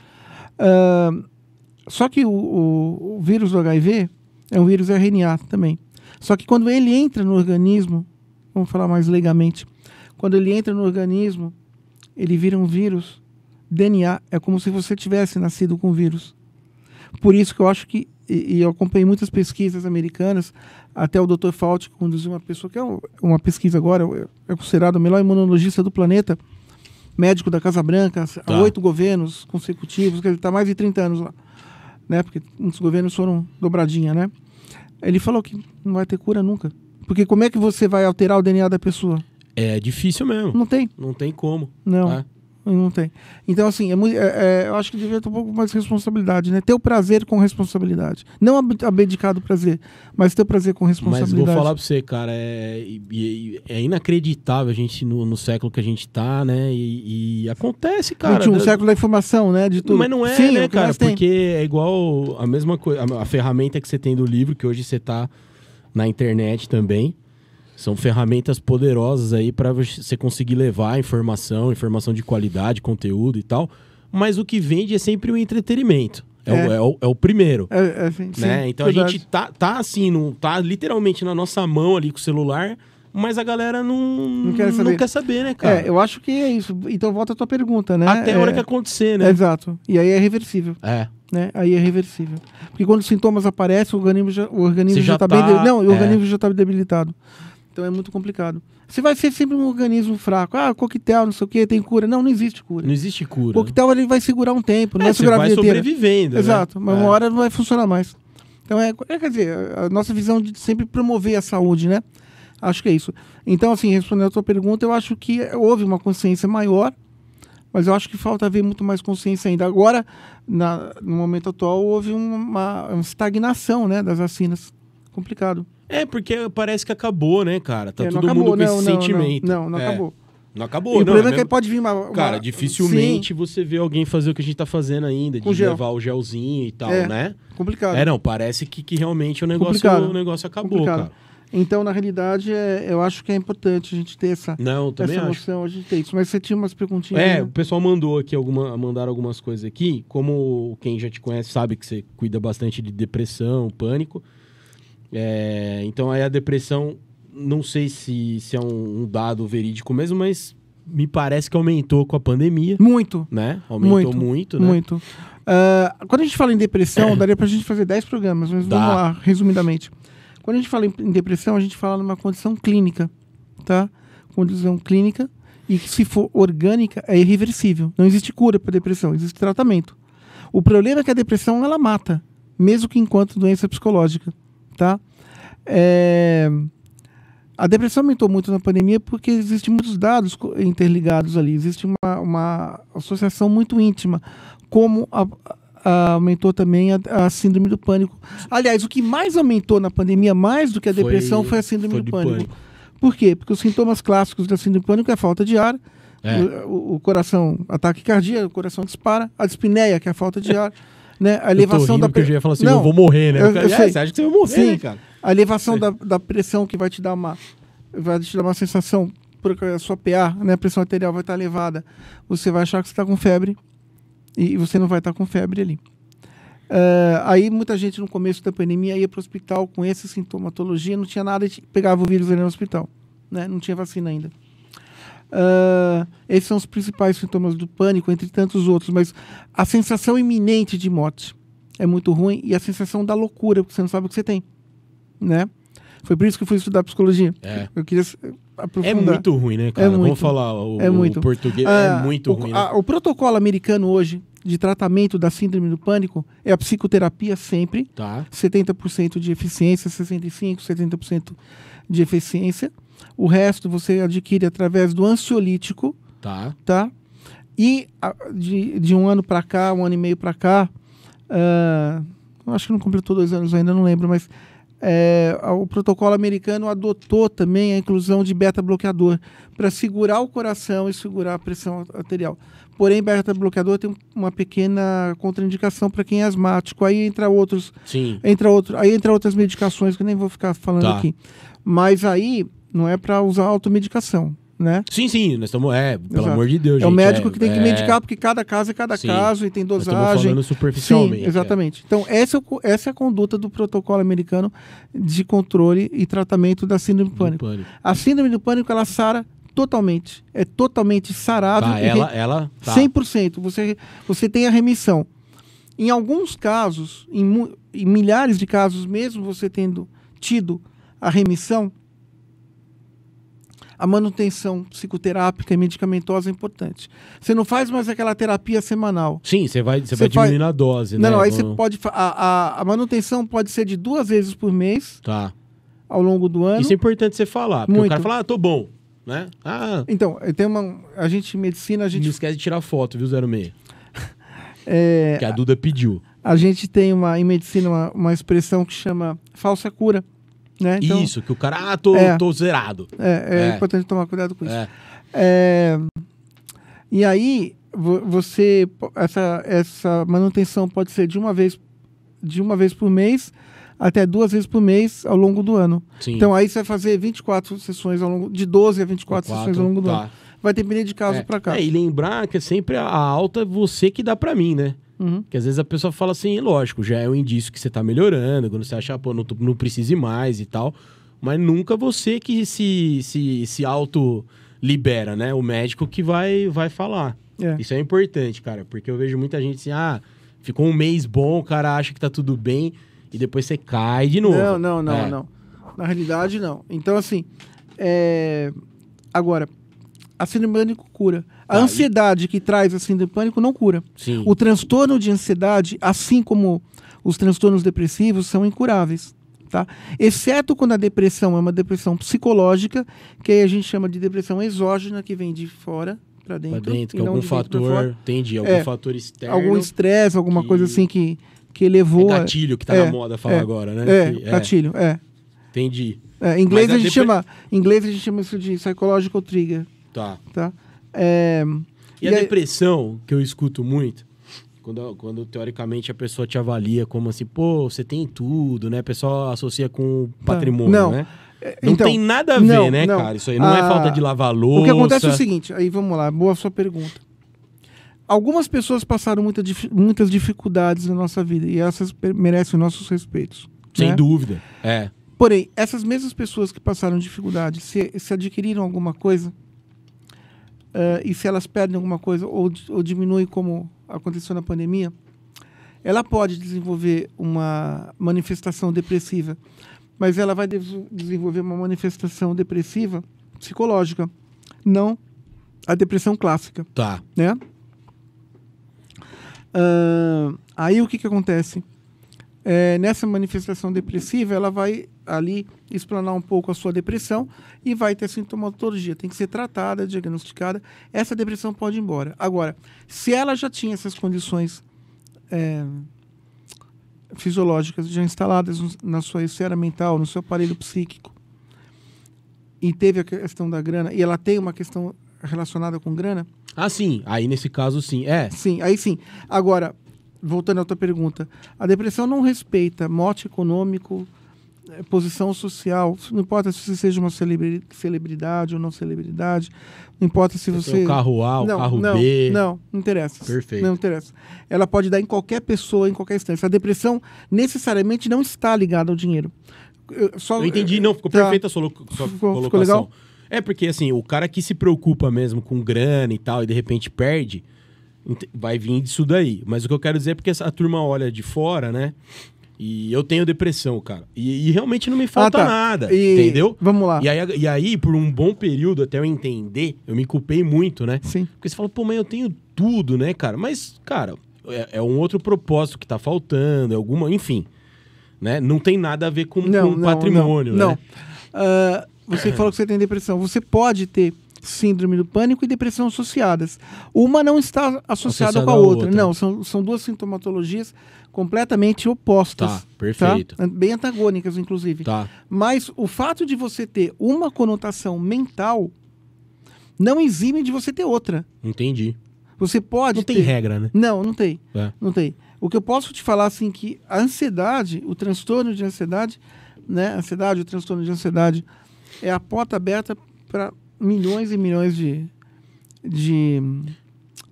Só que o vírus do HIV é um vírus RNA também. Só que quando ele entra no organismo, vamos falar mais legalmente, quando ele entra no organismo, ele vira um vírus DNA, é como se você tivesse nascido com o vírus. Por isso que eu acho que, e eu acompanhei muitas pesquisas americanas, até o Dr. Fauci conduziu uma pessoa, que é uma pesquisa agora, é considerado o melhor imunologista do planeta, médico da Casa Branca, há 8 governos consecutivos, que ele está mais de 30 anos lá, né? Porque muitos governos foram dobradinha, né? Ele falou que não vai ter cura nunca. Porque como é que você vai alterar o DNA da pessoa? É difícil mesmo. Não tem. Não tem como. Não. Não tem. Então, assim, eu acho que devia ter um pouco mais de responsabilidade, né? Ter o prazer com responsabilidade. Não abdicar do prazer, mas ter o prazer com responsabilidade. Mas vou falar pra você, cara, é inacreditável a gente no século que a gente tá, né? E acontece, cara. Um século da informação, né? De tudo. Mas não é, sim, né, cara? Porque é igual a mesma coisa, a ferramenta que você tem do livro, que hoje você tá na internet também. São ferramentas poderosas aí para você conseguir levar informação de qualidade, conteúdo e tal. Mas o que vende é sempre o entretenimento. É o primeiro. Né? Sim, então verdade. a gente tá assim, tá literalmente na nossa mão ali com o celular, mas a galera não quer saber, né, cara? Eu acho que é isso. Então volta a tua pergunta, né? Até a hora que acontecer, né? Exato. E aí é reversível. Né? Aí é reversível. Porque quando os sintomas aparecem, o organismo já está bem... Não, o organismo já está debilitado. Então é muito complicado. Você vai ser sempre um organismo fraco. Coquetel, não sei o quê, tem cura. Não existe cura. Não existe cura. O coquetel ele vai segurar um tempo, não vai segurar a vida inteira. Você vai sobrevivendo, Exato, né? mas uma hora não vai funcionar mais. Então quer dizer, a nossa visão de sempre promover a saúde, né? Acho que é isso. Então, assim, respondendo a tua pergunta, eu acho que houve uma consciência maior, mas eu acho que falta haver muito mais consciência ainda. Agora, no momento atual, houve uma estagnação, né, das vacinas. Complicado. Porque parece que acabou, né, cara? Tá todo acabou, mundo com esse sentimento. Não acabou. Não acabou, e o problema é que pode vir uma... Cara, dificilmente você vê alguém fazer o que a gente tá fazendo ainda, de levar o gelzinho e tal, né? Complicado. Não, parece que realmente o negócio acabou, cara. Então, na realidade, eu acho que é importante a gente ter essa noção, a gente ter isso. Mas você tinha umas perguntinhas. Né? O pessoal mandou aqui mandaram algumas coisas aqui. Como quem já te conhece sabe que você cuida bastante de depressão, pânico. Então aí a depressão, não sei se é um dado verídico mesmo, mas me parece que aumentou com a pandemia. Muito. Né? Aumentou muito, né? Muito. Quando a gente fala em depressão, daria pra gente fazer 10 programas, mas vamos lá, resumidamente. Quando a gente fala em depressão, a gente fala numa condição clínica, tá? Condição clínica, e que se for orgânica, é irreversível. Não existe cura para depressão, existe tratamento. O problema é que a depressão, ela mata, mesmo que enquanto doença psicológica, tá? A depressão aumentou muito na pandemia porque existem muitos dados interligados ali, existe uma associação muito íntima, como aumentou também a síndrome do pânico. Aliás, o que mais aumentou na pandemia, mais do que a depressão, foi a síndrome do pânico. Por quê? Porque os sintomas clássicos da síndrome do pânico é a falta de ar, o coração, ataque cardíaco, o coração dispara, a dispneia, que é a falta de ar, né? A elevação da pressão. Eu já ia falar assim, não, eu vou morrer, né? eu sei. Você acha que você vai morrer, Sim, né, cara? a elevação da pressão que vai te dar uma sensação, porque a sua PA, né, a pressão arterial vai estar elevada, você vai achar que você está com febre e você não vai estar com febre ali. Aí muita gente no começo da pandemia ia para o hospital com essa sintomatologia, não tinha nada, pegava o vírus ali no hospital, né? Não tinha vacina ainda. Esses são os principais sintomas do pânico, entre tantos outros, mas a sensação iminente de morte é muito ruim e a sensação da loucura, porque você não sabe o que você tem, né? Foi por isso que eu fui estudar psicologia. Eu queria aprofundar. É muito ruim, né, cara? Vamos falar o português. É muito ruim, né? O protocolo americano hoje de tratamento da síndrome do pânico é a psicoterapia sempre. Tá. 70% de eficiência, 65%, 70% de eficiência. O resto você adquire através do ansiolítico. Tá? E de um ano para cá, um ano e meio para cá, acho que não completou 2 anos ainda, não lembro, mas o protocolo americano adotou também a inclusão de beta-bloqueador para segurar o coração e segurar a pressão arterial. Porém, beta-bloqueador tem uma pequena contraindicação para quem é asmático. Aí entra outras medicações que eu nem vou ficar falando aqui. Mas aí não é para usar automedicação, né? Sim, nós estamos... pelo amor de Deus, gente. É o médico que tem que medicar, porque cada caso é cada caso e tem dosagem. Nós estamos falando superficialmente. Sim, exatamente. Então, essa é a conduta do protocolo americano de controle e tratamento da síndrome do pânico. A síndrome do pânico, ela sara totalmente. É totalmente sarado. Ela 100%. Você tem a remissão. Em alguns casos, em milhares de casos, mesmo você tendo tido a remissão, a manutenção psicoterápica e medicamentosa é importante. Você não faz mais aquela terapia semanal. Sim, você vai diminuindo a dose, né? Não, aí você pode... A manutenção pode ser de 2 vezes por mês. Tá. Ao longo do ano. Isso é importante você falar. Porque o cara fala, tô bom, né? Então, a gente, medicina, a gente... Não esquece de tirar foto, viu, 06? Que a Duda pediu. A gente tem em medicina uma expressão que chama falsa cura. Né? Então, isso, que o cara, tô zerado. É importante tomar cuidado com isso. E aí, essa manutenção pode ser de uma vez por mês até 2 vezes por mês ao longo do ano. Sim. Então aí você vai fazer 24 sessões de 12 a 24 sessões ao longo do ano. Vai depender de caso para caso. E lembrar que é sempre a alta você que dá para mim, né? Que às vezes a pessoa fala assim, lógico, já é um indício que você tá melhorando, quando você acha, não precise mais e tal, mas nunca você que se auto-libera, né? O médico que vai falar. Isso é importante, cara, porque eu vejo muita gente assim, ficou um mês bom, o cara acha que tá tudo bem, e depois você cai de novo. Não. Na realidade, não. Então, assim, agora, a síndrome do pânico cura. A ansiedade que traz a síndrome do pânico não cura. Sim. O transtorno de ansiedade, assim como os transtornos depressivos, são incuráveis. Tá? Exceto quando a depressão é uma depressão psicológica, que aí a gente chama de depressão exógena, que vem de fora para dentro. Para dentro, que é algum fator, algum fator externo. Algum estresse, alguma coisa assim que levou... É gatilho que tá na moda falar agora, né? Gatilho, Entendi. Em inglês a gente chama isso de psychological trigger. Tá. E a depressão, que eu escuto muito, quando teoricamente a pessoa te avalia como assim, pô, você tem tudo, né? A pessoa associa com patrimônio, né? Não tem nada a ver, né, cara? Isso aí não é falta de lavar louça. O que acontece é o seguinte, aí vamos lá, boa sua pergunta. Algumas pessoas passaram muitas dificuldades na nossa vida e essas merecem nossos respeitos. Sem né? dúvida, Porém, essas mesmas pessoas que passaram dificuldades, se adquiriram alguma coisa, e se elas perdem alguma coisa ou diminuem como aconteceu na pandemia, ela pode desenvolver uma manifestação depressiva, mas ela vai desenvolver uma manifestação depressiva psicológica, não a depressão clássica. Tá. Né? Aí o que acontece? Nessa manifestação depressiva, ela vai ali explanar um pouco a sua depressão e vai ter sintomatologia. Tem que ser tratada, diagnosticada. Essa depressão pode ir embora. Agora, se ela já tinha essas condições fisiológicas já instaladas na sua esfera mental, no seu aparelho psíquico, e teve a questão da grana, e ela tem uma questão relacionada com grana, Ah, sim. Aí, nesse caso, sim. sim, aí sim. Agora, voltando à tua pergunta, a depressão não respeita mote econômico, posição social, não importa se você seja uma celebridade ou não celebridade, não importa se você... Tem o carro A, o carro B. Não interessa. Perfeito. Não interessa. Ela pode dar em qualquer pessoa, em qualquer instância. A depressão necessariamente não está ligada ao dinheiro. Eu entendi, não, ficou perfeita a sua colocação. Ficou legal? É porque, assim, o cara que se preocupa mesmo com grana e tal, e de repente perde, vai vir disso daí. Mas o que eu quero dizer é porque a turma olha de fora, né? E eu tenho depressão, cara. E realmente não me falta nada, entendeu? Vamos lá. E aí, por um bom período, até eu entender, eu me culpei muito, né? Sim. Porque você fala, pô, mas eu tenho tudo, né, cara? Mas, cara, é um outro propósito que tá faltando, é alguma... Enfim, né? Não tem nada a ver com patrimônio, né? Não. Você falou que você tem depressão. Você pode ter síndrome do pânico e depressão associadas. Uma não está associada com a outra. Não, são duas sintomatologias completamente opostas. Tá, perfeito. Tá? Bem antagônicas, inclusive. Tá. Mas o fato de você ter uma conotação mental não exime de você ter outra. Entendi. Você pode Não tem regra, né? Não tem. É. Não tem. O que eu posso te falar, assim, que a ansiedade, o transtorno de ansiedade, né? A ansiedade, o transtorno de ansiedade é a porta aberta para milhões e milhões de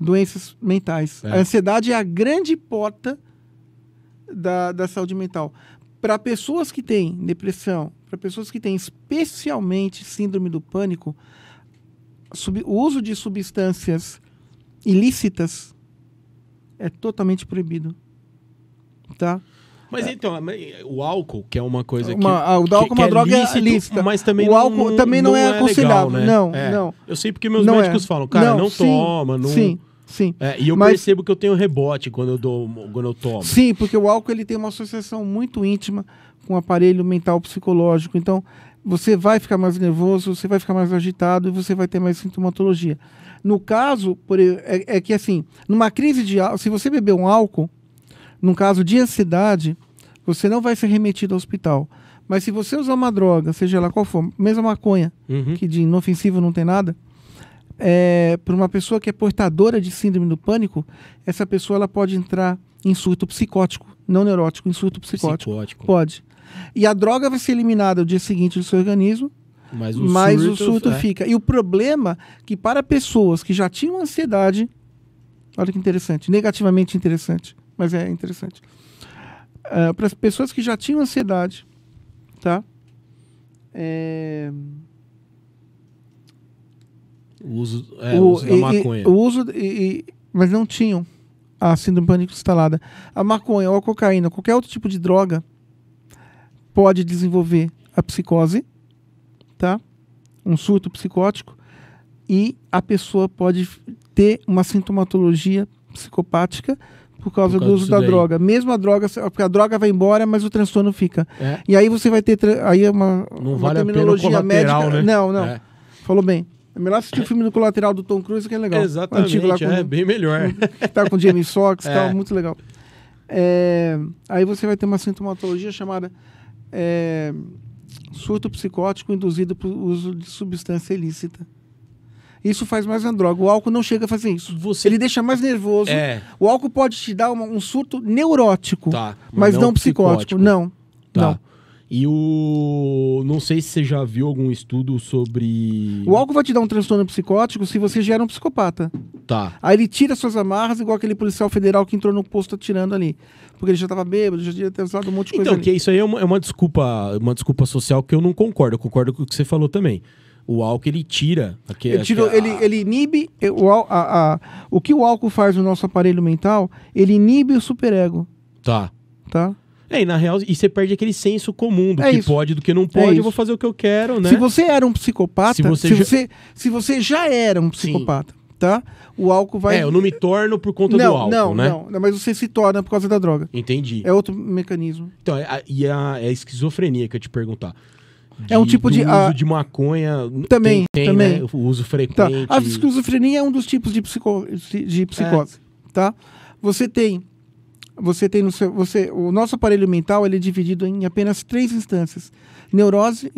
doenças mentais. É. A ansiedade é a grande porta da saúde mental. Para pessoas que têm depressão, para pessoas que têm especialmente síndrome do pânico, o uso de substâncias ilícitas é totalmente proibido. Tá? Mas então, o álcool, que é uma coisa o álcool é uma droga lícita. Mas também o álcool também não é aconselhável. Legal, né? Não. Eu sei porque meus médicos falam, cara, não toma. Não... Sim. E eu percebo que eu tenho rebote quando eu tomo. Sim, porque o álcool ele tem uma associação muito íntima com o aparelho mental psicológico. Então, você vai ficar mais nervoso, você vai ficar mais agitado e você vai ter mais sintomatologia. No caso, é que assim, numa crise de álcool, se você beber um álcool, num caso de ansiedade, você não vai ser remetido ao hospital. Mas se você usar uma droga, seja lá qual for, mesmo a maconha, que de inofensivo não tem nada, para uma pessoa que é portadora de síndrome do pânico, essa pessoa ela pode entrar em surto psicótico, não neurótico, em surto psicótico. Pode. E a droga vai ser eliminada no dia seguinte do seu organismo, mas o surto fica. E o problema é que para pessoas que já tinham ansiedade, olha que interessante, negativamente interessante, mas é interessante. Para as pessoas que já tinham ansiedade, tá? O uso da maconha. Mas não tinham a síndrome do pânico instalada. A maconha ou a cocaína, qualquer outro tipo de droga, pode desenvolver a psicose, tá? Um surto psicótico, e a pessoa pode ter uma sintomatologia psicopática por causa do uso da droga. Mesmo a droga, porque a droga vai embora, mas o transtorno fica. E aí você vai ter aí uma vale terminologia a pena médica, né? Não. Falou bem. É melhor assistir o filme do Colateral do Tom Cruise, que é legal. Exatamente, bem melhor. Tá com Jamie Foxx e tal, muito legal. Aí você vai ter uma sintomatologia chamada surto psicótico induzido por uso de substância ilícita. Isso faz mais na droga. O álcool não chega a fazer isso. Ele deixa mais nervoso. O álcool pode te dar um surto neurótico, mas não psicótico. Não. E não sei se você já viu algum estudo sobre... O álcool vai te dar um transtorno psicótico se você já era um psicopata. Aí ele tira suas amarras, igual aquele policial federal que entrou no posto atirando ali. Porque ele já estava bêbado, já tinha usado um monte de coisa Então, que isso aí é uma desculpa social que eu não concordo. Eu concordo com o que você falou também. O álcool, ele tira... Ele inibe... O que o álcool faz no nosso aparelho mental, ele inibe o superego. Tá. E na real, e você perde aquele senso comum do que pode, do que não pode, eu vou fazer o que eu quero, né? Se você era um psicopata, se você já era um psicopata, tá? O álcool vai... eu não me torno por conta do álcool, né? Não, mas você se torna por causa da droga. Entendi. É outro mecanismo. Então, e a esquizofrenia que eu te perguntar. É um tipo de... O uso de maconha também. Né? O uso frequente. A esquizofrenia é um dos tipos de psicose, tá? Você tem você tem no seu... o nosso aparelho mental ele é dividido em apenas 3 instâncias. Neurose,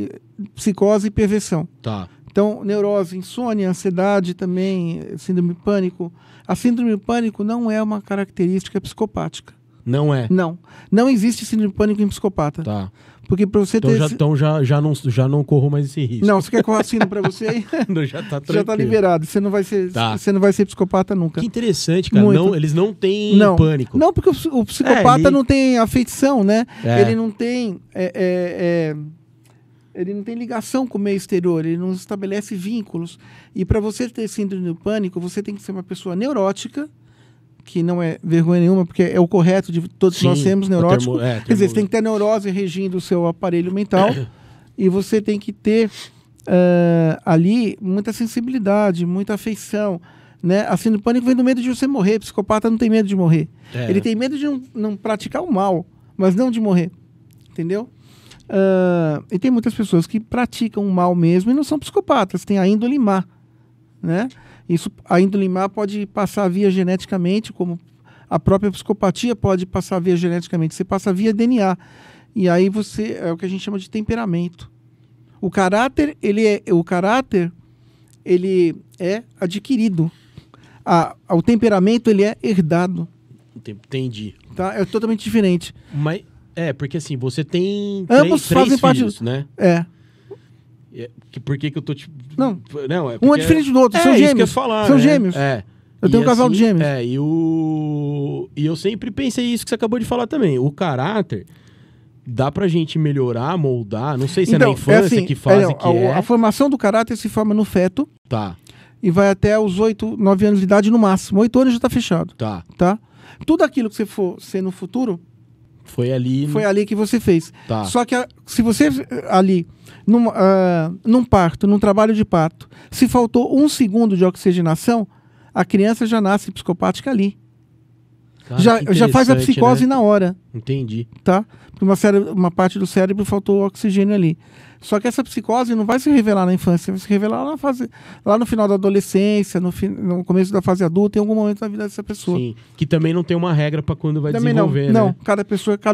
psicose e perversão. Tá. Então, neurose, insônia, ansiedade também, síndrome do pânico. A síndrome do pânico não é uma característica psicopática. Não é? Não. Não existe síndrome do pânico em psicopata. Tá. Porque para você ter... Então já não corro mais esse risco. Não, você quer que eu assine para você aí? Não, já tá tranquilo. Já tá liberado. Você não vai ser, Tá. você não vai ser psicopata nunca. Que interessante, cara. Muito. Não, eles não têm Não. pânico. Não, porque o psicopata ele- não tem afeição, né? É. Ele não tem... ele não tem ligação com o meio exterior, ele não estabelece vínculos. E para você ter síndrome do pânico, você tem que ser uma pessoa neurótica, que não é vergonha nenhuma, porque é o correto de todos Sim, nós sermos o neuróticos. Quer dizer, você tem termo- que ter neurose regindo o seu aparelho mental e você tem que ter ali muita sensibilidade, muita afeição. Né? A síndrome do pânico vem do medo de você morrer. O psicopata não tem medo de morrer. É. Ele tem medo de não praticar o mal, mas não de morrer. Entendeu? E tem muitas pessoas que praticam o mal mesmo e não são psicopatas, tem a índole má, né? A índole má pode passar via geneticamente, como a própria psicopatia pode passar via geneticamente. Você passa via DNA. E aí é o que a gente chama de temperamento. O caráter, ele é adquirido. O temperamento, ele é herdado. Entendi. Tá? É totalmente diferente. Mas, porque assim, você tem Ambos três fazem parte filhos, né? Por que eu tô te... Não. Não, é Um é diferente do outro, são isso que eu gêmeos. ia falar, São né? gêmeos. É. Eu tenho um casal de gêmeos. E eu sempre pensei isso que você acabou de falar também. O caráter dá pra gente melhorar, moldar. Não sei se é na infância, que fase que é. A formação do caráter se forma no feto Tá, e vai até os 8, 9 anos de idade no máximo. 8 anos já tá fechado, tá. tá? Tudo aquilo que você for ser no futuro, Foi ali... foi ali que você fez. Tá. Só que se você ali, num parto, num trabalho de parto, se faltou 1 segundo de oxigenação, a criança já nasce psicopática ali. Cara, que Já faz a interessante, psicose né? na hora, Entendi. tá? Porque uma parte do cérebro faltou oxigênio ali. Só que essa psicose não vai se revelar na infância, vai se revelar lá no final da adolescência, no começo da fase adulta, em algum momento da vida dessa pessoa. Sim. Que também não tem uma regra pra quando vai Também desenvolver, não, né? cada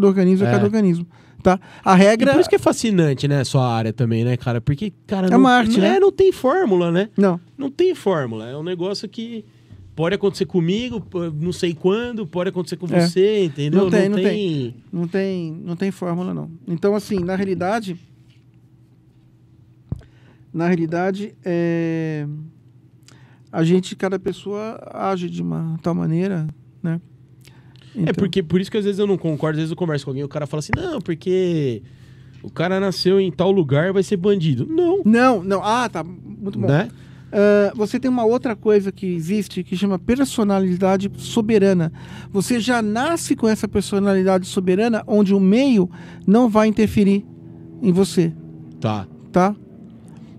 organismo é cada organismo, tá? A regra... E por isso que é fascinante, né, sua área também, né, cara? Porque, cara... É uma arte, né? Não tem fórmula, né? Não. Não tem fórmula. É um negócio que pode acontecer comigo, não sei quando, pode acontecer com você, entendeu? Não tem fórmula, não. Então, assim, na realidade, cada pessoa age de uma tal maneira, né? Então, porque por isso que às vezes eu não concordo, às vezes eu converso com alguém e o cara fala assim, não, porque o cara nasceu em tal lugar, vai ser bandido. Não. Não. Ah, tá. Muito bom. Né? Você tem uma outra coisa que existe que chama personalidade soberana. Você já nasce com essa personalidade soberana onde o meio não vai interferir em você, Tá. tá?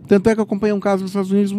Tanto é que eu acompanhei um caso nos Estados Unidos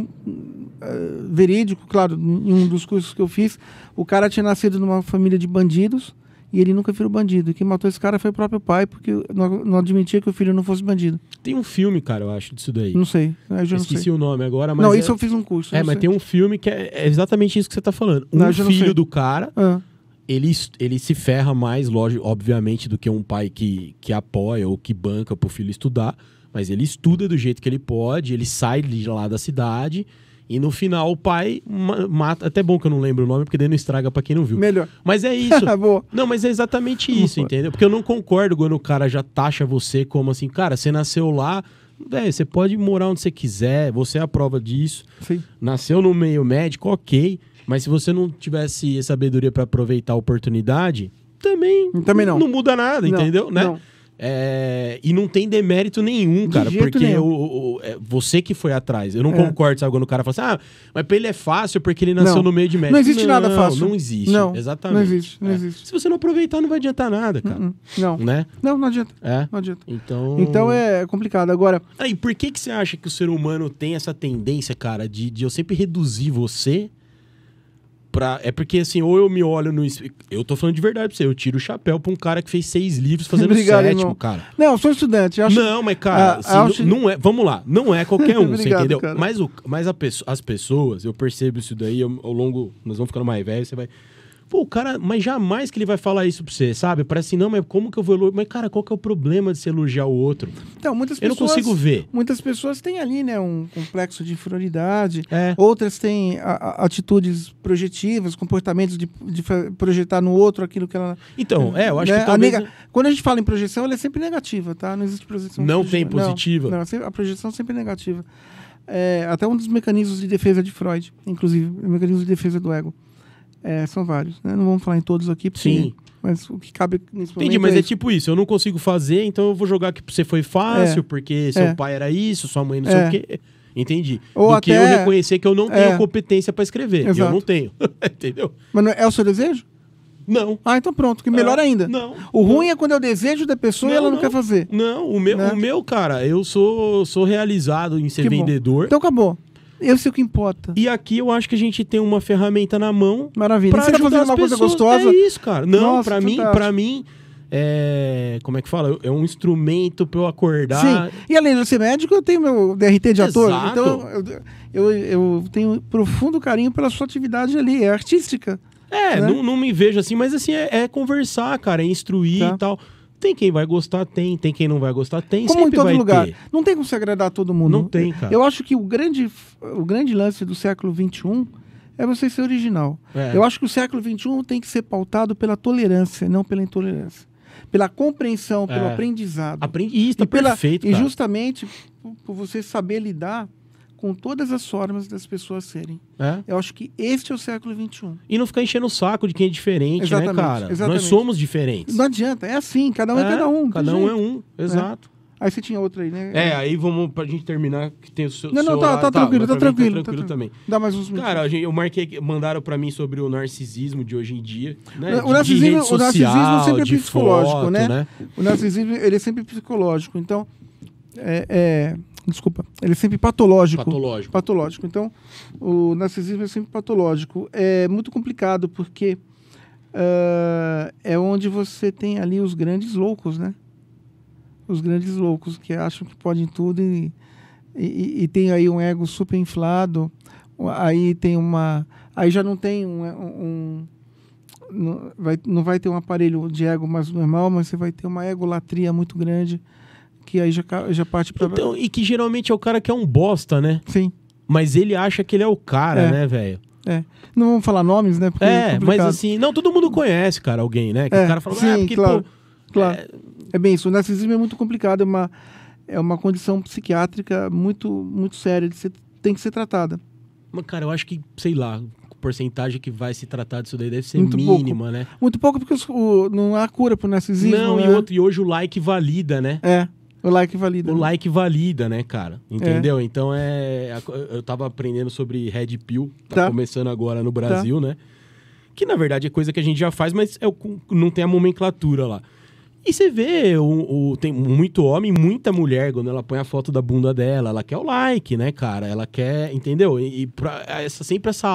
verídico, claro, em um dos cursos que eu fiz. O cara tinha nascido numa família de bandidos e ele nunca virou bandido. E quem matou esse cara foi o próprio pai, porque não admitia que o filho não fosse bandido. Tem um filme, cara, eu acho, disso daí. Não sei. Eu já não Esqueci sei. o nome agora, mas... Não, isso eu fiz um curso. mas tem um filme que é exatamente isso que você tá falando. Não, Um eu já não sei. filho do cara, Ah, ele se ferra mais, lógico, obviamente, do que um pai que apoia ou que banca pro filho estudar, mas ele estuda do jeito que ele pode, ele sai de lá da cidade e no final o pai mata. Até bom que eu não lembro o nome, porque daí não estraga pra quem não viu. melhor. Mas é isso. Boa. Não, mas é exatamente isso, entendeu? Porque eu não concordo quando o cara já taxa você como assim, cara, você nasceu lá, velho, você pode morar onde você quiser, você é a prova disso. Sim. Nasceu no meio médico, ok. Mas se você não tivesse sabedoria pra aproveitar a oportunidade, também não. não muda nada, Não, entendeu? Né? não. E não tem demérito nenhum, cara, jeito porque nenhum. é você que foi atrás. Eu não concordo, sabe, quando o cara fala assim, mas pra ele é fácil porque ele nasceu Não. no meio de médico. Não existe nada fácil. Não existe, Não, exatamente. não existe, não existe. Se você não aproveitar, não vai adiantar nada, cara. Não. Né? Não adianta. É. Não adianta. Então é complicado. Agora, E por que você acha que o ser humano tem essa tendência, cara, de eu sempre reduzir você pra... É porque, assim, ou eu me olho no... Eu tô falando de verdade pra você. Eu tiro o chapéu pra um cara que fez 6 livros fazendo Obrigado, 7, irmão. cara. não, eu sou estudante. Eu acho... Não, mas, cara, assim, não é... Vamos lá. Não é qualquer um, você Obrigado, entendeu? cara. Mas as pessoas, eu percebo isso daí ao longo... Nós vamos ficando mais velhos, você vai... Pô, o cara, mas jamais que ele vai falar isso pra você, sabe? Parece assim, não, mas como que eu vou elogiar? Mas, cara, qual que é o problema de se elogiar o outro? Então, muitas Eu não pessoas, consigo ver. Muitas pessoas têm ali, né, um complexo de inferioridade. É. Outras têm atitudes projetivas, comportamentos de projetar no outro aquilo que ela... Então, eu acho né, que talvez... Quando a gente fala em projeção, ela é sempre negativa, tá? Não existe projeção Não tem positiva? Não, a projeção sempre é negativa. Até um dos mecanismos de defesa de Freud, inclusive, o mecanismo de defesa do ego. São vários, né? Não vamos falar em todos aqui, porque, Sim. mas o que cabe nesse momento Entendi, mas é isso. tipo isso, eu não consigo fazer, então eu vou jogar que pra você foi fácil, porque seu pai era isso, sua mãe não sei o quê. Entendi. Ou Do até... que eu reconhecer que eu não tenho competência pra escrever. Exato. E eu não tenho. Entendeu? Mas não é o seu desejo? Não. Ah, então pronto, que melhor ainda. Não. O ruim é quando é o desejo da pessoa e ela não quer fazer. Não, o meu, cara, eu sou realizado em ser Que bom. vendedor. Então acabou. Esse é o que importa. E aqui eu acho que a gente tem uma ferramenta na mão. Maravilha. Pra Você tá ajudar fazendo as uma coisa pessoas. gostosa? É isso, cara. Não, Nossa, pra fantástico. mim, como é que fala? É um instrumento pra eu acordar. Sim. E além de ser médico, eu tenho meu DRT de ator. Exato. Então eu tenho profundo carinho pela sua atividade ali, é artística. né? Não me vejo assim, mas assim, é conversar, cara, é instruir Tá. e tal. Tem quem vai gostar, tem quem não vai gostar, tem. Como em sempre todo vai lugar. ter. Não tem como se agradar a todo mundo. Não tem, cara. Eu acho que o grande lance do século XXI é você ser original. É. Eu acho que o século XXI tem que ser pautado pela tolerância, não pela intolerância. Pela compreensão, pelo aprendizado. Isso, tá perfeito, E cara. justamente por você saber lidar com todas as formas das pessoas serem. É. Eu acho que este é o século XXI. E não ficar enchendo o saco de quem é diferente, Exatamente, né, cara? exatamente. Nós somos diferentes. Não adianta, é assim, cada um é cada um. Cada tem um é jeito. um, exato. Aí você tinha outra aí, né? Aí vamos pra gente terminar, que tem o seu... Não, seu tá lado. tranquilo, Mas tá pra mim tranquilo. Tá tranquilo também. Dá mais uns minutos. Cara, eu marquei, mandaram pra mim sobre o narcisismo de hoje em dia, né? O narcisismo sempre é de psicológico, foto, né? O narcisismo, ele é sempre psicológico. Então, desculpa, ele é sempre patológico. Patológico. Então, o narcisismo é sempre patológico. É muito complicado, porque é onde você tem ali os grandes loucos, né? Os grandes loucos que acham que podem tudo e tem aí um ego super inflado. Aí tem aí já não tem não vai ter um aparelho de ego mais normal, mas você vai ter uma egolatria muito grande, que aí já parte para... Então, e que geralmente é o cara que é um bosta, né? Sim. Mas ele acha que ele é o cara, né, velho? Não vamos falar nomes, né? Porque é mas complicado. assim, não, todo mundo conhece, cara, alguém, né? Que o cara fala, sim, porque, claro, pô... claro. É bem isso, o narcisismo é muito complicado, é uma condição psiquiátrica muito, muito séria, tem que ser tratada. Mas, cara, eu acho que, sei lá, a porcentagem que vai se tratar disso daí deve ser Muito mínima, pouco. né? Muito pouco, porque não há cura pro narcisismo. Não, né? e hoje o like valida, né? O like valida. O like valida, né, cara? Entendeu? Então eu tava aprendendo sobre Red Pill, tá começando agora no Brasil, né? Que na verdade é coisa que a gente já faz, mas não tem a nomenclatura lá. E você vê, tem muito homem, muita mulher, quando ela põe a foto da bunda dela, ela quer o like, né, cara? Ela quer, entendeu? Sempre essa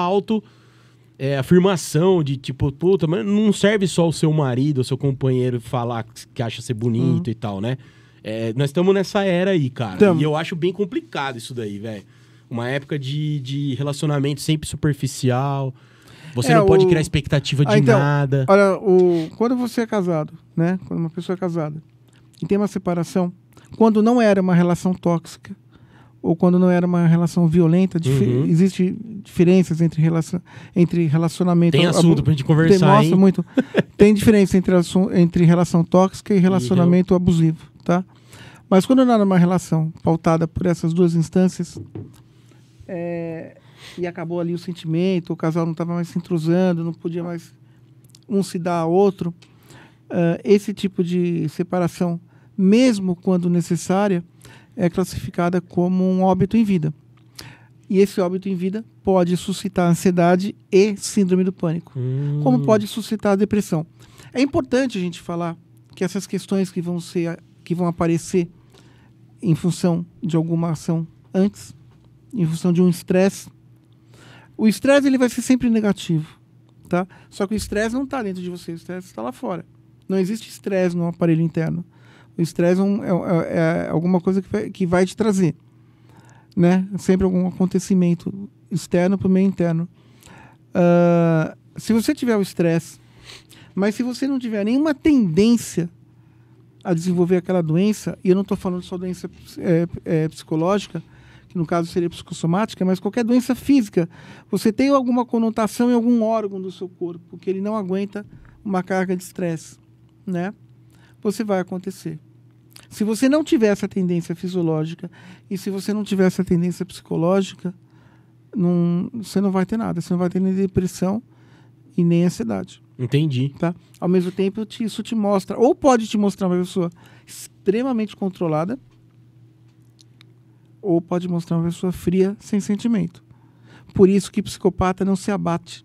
afirmação de tipo, puta, mas não serve só o seu marido, o seu companheiro falar que acha ser bonito e tal, né? Nós estamos nessa era aí, cara. E eu acho bem complicado isso daí, velho. Uma época de relacionamento sempre superficial. Você não pode criar expectativa de nada. Olha, quando você é casado, né? Quando uma pessoa é casada e tem uma separação, quando não era uma relação tóxica ou quando não era uma relação violenta, existem diferenças entre relacionamento... Tem assunto pra gente conversar, Mostra muito. Tem diferença entre relação tóxica e relacionamento abusivo, tá? Mas quando não era uma relação pautada por essas duas instâncias... e acabou ali o sentimento, o casal não estava mais se entrosando, não podia mais um se dar ao outro, esse tipo de separação, mesmo quando necessária, é classificada como um óbito em vida. E esse óbito em vida pode suscitar ansiedade e síndrome do pânico, como pode suscitar depressão. É importante a gente falar que essas questões que vão aparecer em função de alguma ação antes, em função de um estresse. O estresse ele vai ser sempre negativo, tá? Só que o estresse não está dentro de você, o estresse está lá fora. Não existe estresse no aparelho interno. O estresse é alguma coisa que vai te trazer, né? Sempre algum acontecimento externo para o meio interno. se você tiver o estresse, mas se você não tiver nenhuma tendência a desenvolver aquela doença, e eu não estou falando só doença psicológica, que no caso seria psicossomática, mas qualquer doença física, você tem alguma conotação em algum órgão do seu corpo, que ele não aguenta uma carga de estresse, né? Você vai acontecer. Se você não tiver essa tendência fisiológica e se você não tiver essa tendência psicológica, você não vai ter nada. Você não vai ter nem depressão e nem ansiedade. Entendi. Tá? Ao mesmo tempo, isso te mostra, ou pode te mostrar uma pessoa extremamente controlada, ou pode mostrar uma pessoa fria, sem sentimento. Por isso que psicopata não se abate.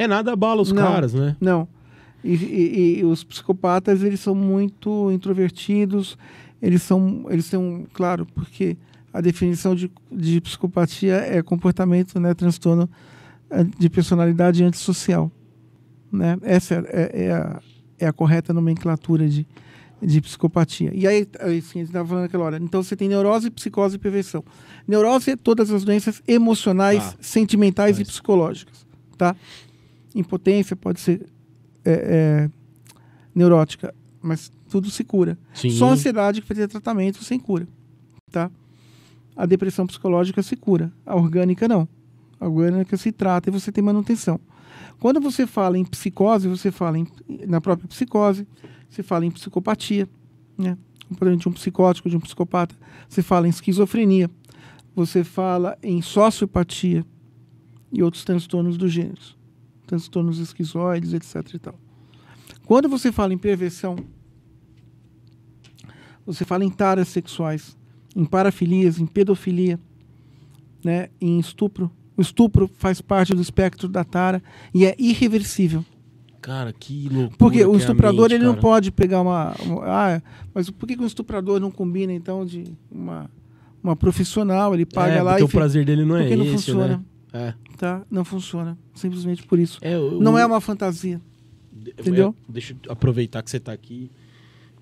Nada abala os caras, né? Não. E os psicopatas, eles são muito introvertidos, eles têm claro, porque a definição de psicopatia é comportamento, né, transtorno de personalidade antissocial, né? Essa é a correta nomenclatura de psicopatia. E aí, assim, a gente estava falando naquela hora, então você tem neurose, psicose e perversão. Neurose é todas as doenças emocionais, sentimentais e psicológicas, tá? Impotência pode ser neurótica, mas tudo se cura. Sim. Só a ansiedade que vai ter tratamento sem cura, tá? A depressão psicológica se cura, a orgânica não. A orgânica se trata e você tem manutenção. Quando você fala em psicose, você fala na própria psicose, você fala em psicopatia, né? De um psicótico, de um psicopata. Você fala em esquizofrenia, você fala em sociopatia e outros transtornos do gênero. Transtornos esquizoides, etc. e tal. Quando você fala em perversão, você fala em taras sexuais, em parafilias, em pedofilia, né, em estupro. O estupro faz parte do espectro da tara e é irreversível. Cara, que loucura. Porque o estuprador, mente, ele não pode pegar mas por que o estuprador não combina, então, de uma profissional? Ele paga lá porque o prazer dele não é esse, não funciona. Né? Tá? Não funciona. Simplesmente por isso. Não é uma fantasia. Entendeu? Deixa eu aproveitar que você está aqui.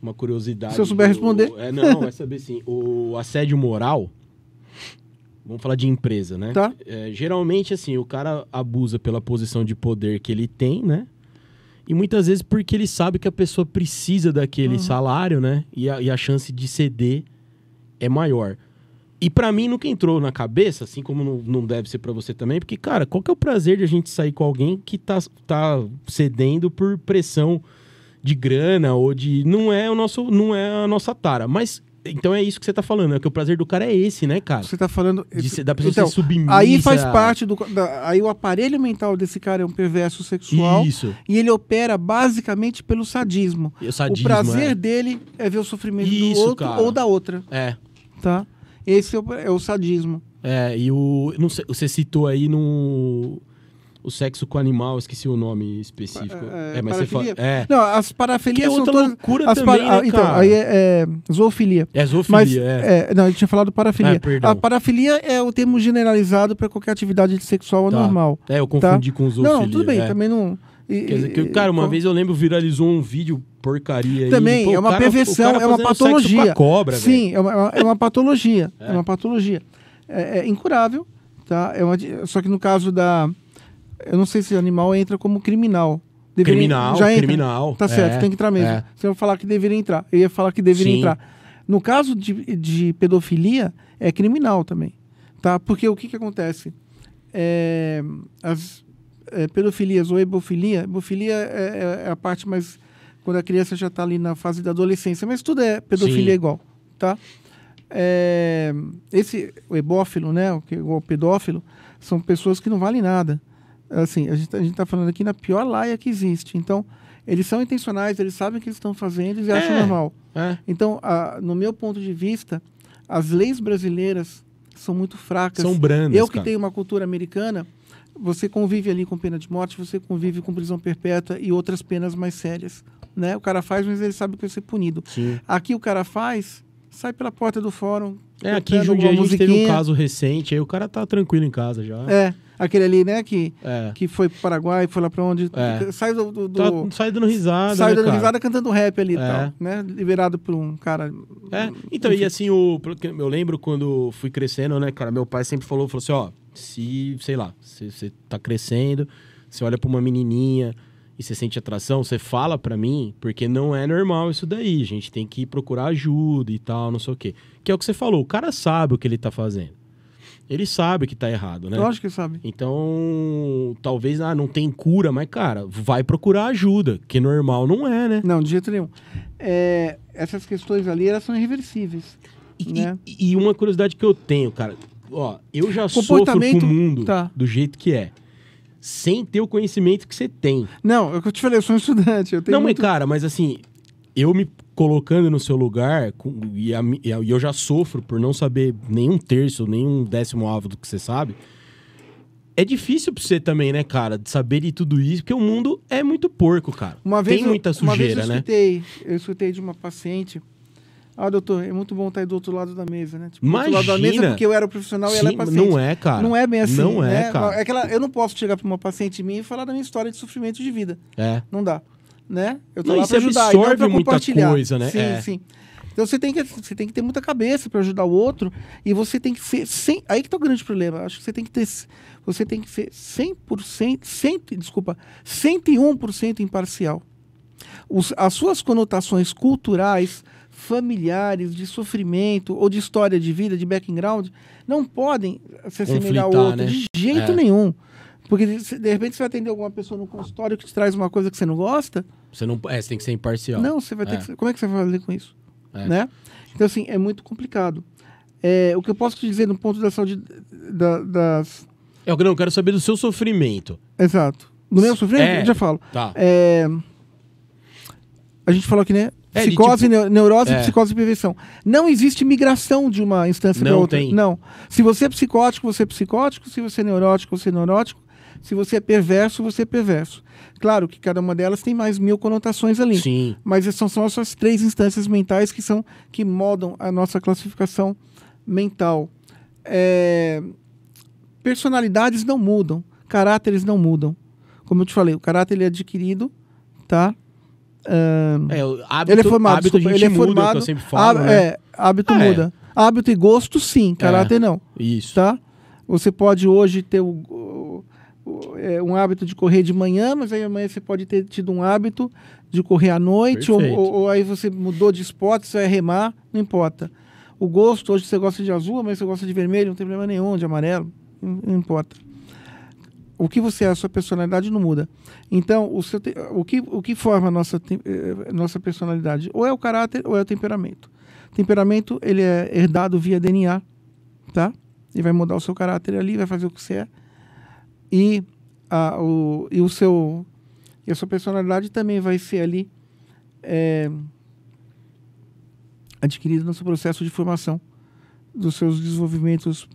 Uma curiosidade. Se eu souber responder. Não, vai saber sim. O assédio moral, vamos falar de empresa, né? Tá. Geralmente, assim, o cara abusa pela posição de poder que ele tem, né? E muitas vezes porque ele sabe que a pessoa precisa daquele salário, né? E a chance de ceder é maior. E pra mim nunca entrou na cabeça, assim como não deve ser pra você também, porque, cara, qual que é o prazer de a gente sair com alguém que tá cedendo por pressão de grana ou de... Não é a nossa tara. Mas, então é isso que você tá falando, é que o prazer do cara é esse, né, cara? Você tá falando... Da pessoa ser submissa. Aí faz parte aí o aparelho mental desse cara é um perverso sexual. Isso. E ele opera basicamente pelo sadismo. O prazer dele é ver o sofrimento do outro, cara, ou da outra. Tá? Esse é o sadismo. E não sei, você citou aí o sexo com animal, esqueci o nome específico. Mas você fala... Não, as parafilias são todas... loucura também, né, então, cara? aí é zoofilia. Zoofilia, Não, eu tinha falado parafilia. Perdão. A parafilia é o termo generalizado para qualquer atividade sexual anormal. Eu confundi com zoofilia. Não, tudo bem, também não... Quer dizer, cara, uma vez eu lembro, viralizou um vídeo porcaria aí. Também, é uma perversão, é uma patologia. Com a cobra, sim, é uma patologia. É uma patologia. É incurável, tá? Só que no caso eu não sei se o animal entra como criminal. Já entra. Criminal. Tá certo, tem que entrar mesmo. Você vai falar que deveria entrar. Eu ia falar que deveria entrar. No caso de pedofilia, é criminal também. Tá? Porque o que acontece? As pedofilias ou hemofilia é a parte mais... Quando a criança já está ali na fase da adolescência. Mas tudo é pedofilia igual. Tá? O hebófilo, né? O pedófilo, são pessoas que não valem nada. Assim, a gente está falando aqui na pior laia que existe. Então, eles são intencionais, eles sabem o que eles estão fazendo e acham normal. Então, no meu ponto de vista, as leis brasileiras são muito fracas. São brandas, Eu que tenho uma cultura americana, você convive ali com pena de morte, você convive com prisão perpétua e outras penas mais sérias. Né? O cara faz, mas ele sabe que vai ser punido. Sim. Aqui o cara faz, sai pela porta do fórum. Aqui em Jundiaí a gente teve um caso recente, aí o cara tá tranquilo em casa já. Aquele ali, né, que foi pro Paraguai, foi lá pra onde... Sai sai dando risada, sai dando cara? Risada cantando rap ali e tal, né? Liberado por um cara... Então, enfim. E assim, eu lembro quando fui crescendo, né, cara? Meu pai sempre falou assim, ó, sei lá, você tá crescendo, você olha pra uma menininha e você sente atração, você fala pra mim, porque não é normal isso daí. A gente tem que procurar ajuda e tal, não sei o quê. Que é o que você falou, o cara sabe o que ele tá fazendo. Ele sabe que tá errado, né? Lógico que sabe. Então, talvez, não tem cura, mas, cara, vai procurar ajuda, que normal não é, né? Não, de jeito nenhum. Essas questões ali, elas são irreversíveis. Né? E uma curiosidade que eu tenho, cara, ó, eu já sofro com Comportamento- o mundo tá. do jeito que é, sem ter o conhecimento que você tem. Não, é o que eu te falei, eu sou um estudante. Eu tenho Não, muito... mas, cara, mas assim, eu me colocando no seu lugar, e eu já sofro por não saber nem um terço, nem um 10º do que você sabe. É difícil pra você também, né, cara, de saber de tudo isso, porque o mundo é muito porco, cara. Tem muita sujeira, né? Eu escutei de uma paciente. Doutor, é muito bom estar aí do outro lado da mesa, né? Tipo, do outro lado da mesa Imagina. porque eu era profissional e ela é Sim, paciente. não é, cara. Não é bem assim. Não é, né? cara. É que eu não posso chegar para uma paciente minha e falar da minha história de sofrimento de vida. É. Não dá. Né? Eu tô Não, lá e para você ajudar. absorve Então, pra muita compartilhar. coisa, né? Sim, É. sim. Então você tem que ter muita cabeça para ajudar o outro e você tem que ser aí que tá o grande problema. Acho que você tem que ser 101% imparcial. As suas conotações culturais, familiares, de sofrimento ou de história de vida, de background, não podem se assemelhar ao Conflitar, outro né? de jeito nenhum. Porque de repente você vai atender alguma pessoa no consultório que te traz uma coisa que você não gosta. Você tem que ser imparcial. Não, você vai ter que. Como é que você vai fazer com isso? É. Né? Então, assim, é muito complicado. O que eu posso te dizer no ponto da saúde das. Eu quero saber do seu sofrimento. Exato. Do meu sofrimento, eu já falo. Tá. A gente falou aqui, né? De Psicose, neurose, É. psicose e prevenção. Não existe migração de uma instância para Não outra. tem. Não. Se você é psicótico, você é psicótico. Se você é neurótico, você é neurótico. Se você é perverso, você é perverso. Claro que cada uma delas tem mais 1000 conotações ali. Sim. Mas são essas 3 instâncias mentais que moldam a nossa classificação mental. Personalidades não mudam. Caráteres não mudam. Como eu te falei, o caráter ele é adquirido, tá? O hábito, Ele é formado, hábito desculpa, a gente ele é muda, formado. que eu sempre falo, né? Hábito muda. Hábito e gosto, sim. Caráter não. Isso. Tá? Você pode hoje ter um hábito de correr de manhã, mas aí amanhã você pode ter tido um hábito de correr à noite, ou aí você mudou de esporte, você vai remar, não importa. O gosto, hoje você gosta de azul, mas você gosta de vermelho, não tem problema nenhum, de amarelo, não importa. O que você é, a sua personalidade não muda. Então, o que forma a nossa personalidade? Ou é o caráter ou é o temperamento. O temperamento, ele é herdado via DNA, tá? Ele vai mudar o seu caráter ali, vai fazer o que você é. E a sua personalidade também vai ser ali adquirida no seu processo de formação dos seus desenvolvimentos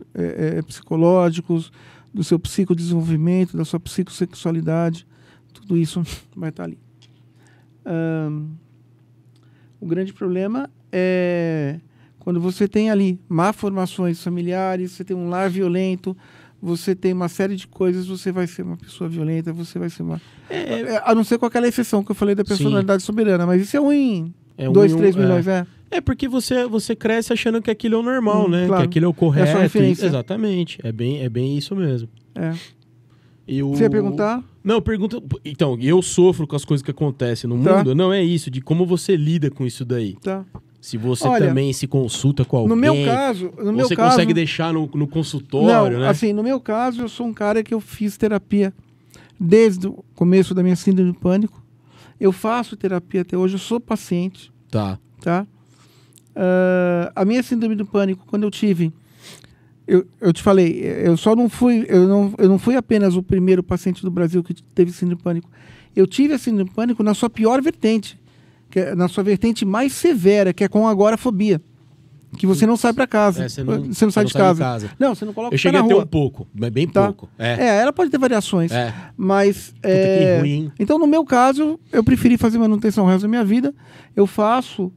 psicológicos, do seu psicodesenvolvimento, da sua psicossexualidade, tudo isso vai estar ali. O grande problema é quando você tem ali malformações familiares, você tem um lar violento, você tem uma série de coisas, você vai ser uma pessoa violenta, você vai ser uma... a não ser com aquela exceção que eu falei da personalidade soberana, mas isso é 1 em 2, 3 milhões, É porque você cresce achando que aquilo é o normal, né? Claro. Que aquilo é o correto. É a sua referência. Exatamente. É bem isso mesmo. Você ia perguntar? Não, pergunta... Então, eu sofro com as coisas que acontecem no mundo. Não é isso, de como você lida com isso daí. Tá. Se você também se consulta com alguém. No meu caso... você consegue deixar no consultório, né? Assim, no meu caso, eu sou um cara que eu fiz terapia desde o começo da minha síndrome do pânico. Eu faço terapia até hoje, eu sou paciente. Tá. A minha síndrome do pânico, quando eu tive... Eu te falei, eu não fui apenas o primeiro paciente do Brasil que teve síndrome do pânico. Eu tive a síndrome do pânico na sua pior vertente, na sua vertente mais severa, que é com agorafobia. Que você não sai para casa. Você não sai de casa. Não, você não coloca o pé na rua. Eu cheguei a ter um pouco, mas bem pouco. Ela pode ter variações. Mas... que ruim, hein? Então, no meu caso, eu preferi fazer manutenção o resto da minha vida. Eu faço...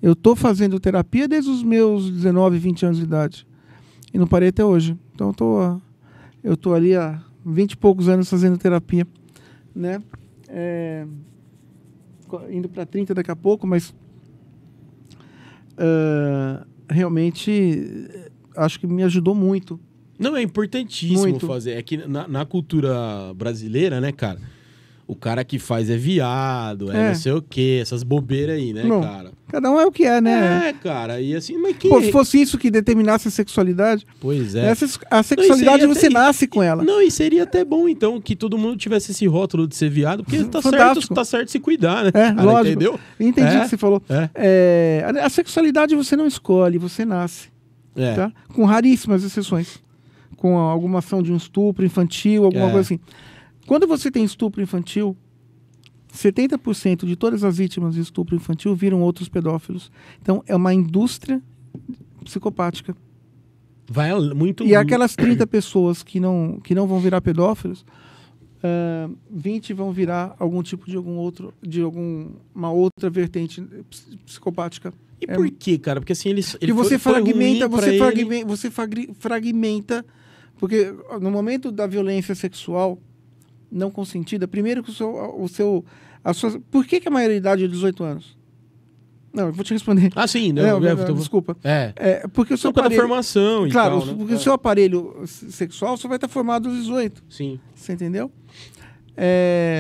Eu tô fazendo terapia desde os meus 19, 20 anos de idade. E não parei até hoje. Então, eu tô ali há 20 e poucos anos fazendo terapia. Né? Indo para 30 daqui a pouco, mas... realmente, acho que me ajudou muito Não, é importantíssimo Muito. fazer. É que na cultura brasileira, né, cara? O cara que faz é viado, É. não sei o quê, essas bobeiras aí, né, Não. cara? Cada um é o que é, né? É, cara, e assim, mas que... Pô, se fosse isso que determinasse a sexualidade, Pois é. a sexualidade seria você até- nasce com ela. Não, e seria até bom, então, que todo mundo tivesse esse rótulo de ser viado, porque Fantástico. tá certo se cuidar, né? É, cara, lógico. Entendeu? Entendi É. o que você falou. A sexualidade você não escolhe, você nasce. É. Tá? Com raríssimas exceções. Com alguma ação de um estupro infantil, alguma É. coisa assim. Quando você tem estupro infantil, 70% de todas as vítimas de estupro infantil viram outros pedófilos. Então, é uma indústria psicopática. Vai muito... E aquelas 30 pessoas que não vão virar pedófilos, 20 vão virar algum tipo de uma outra vertente psicopática. E por quê, cara? Porque assim, ele Que você fragmenta, ele... fragmenta, porque no momento da violência sexual não consentida, primeiro que por que a maioridade é 18 anos? Não, eu vou te responder. Ah, sim. Não, Desculpa. É. Porque o seu Só cada aparelho, formação e claro, tal, né? porque o seu aparelho sexual só vai estar formado aos 18. Sim. Você entendeu?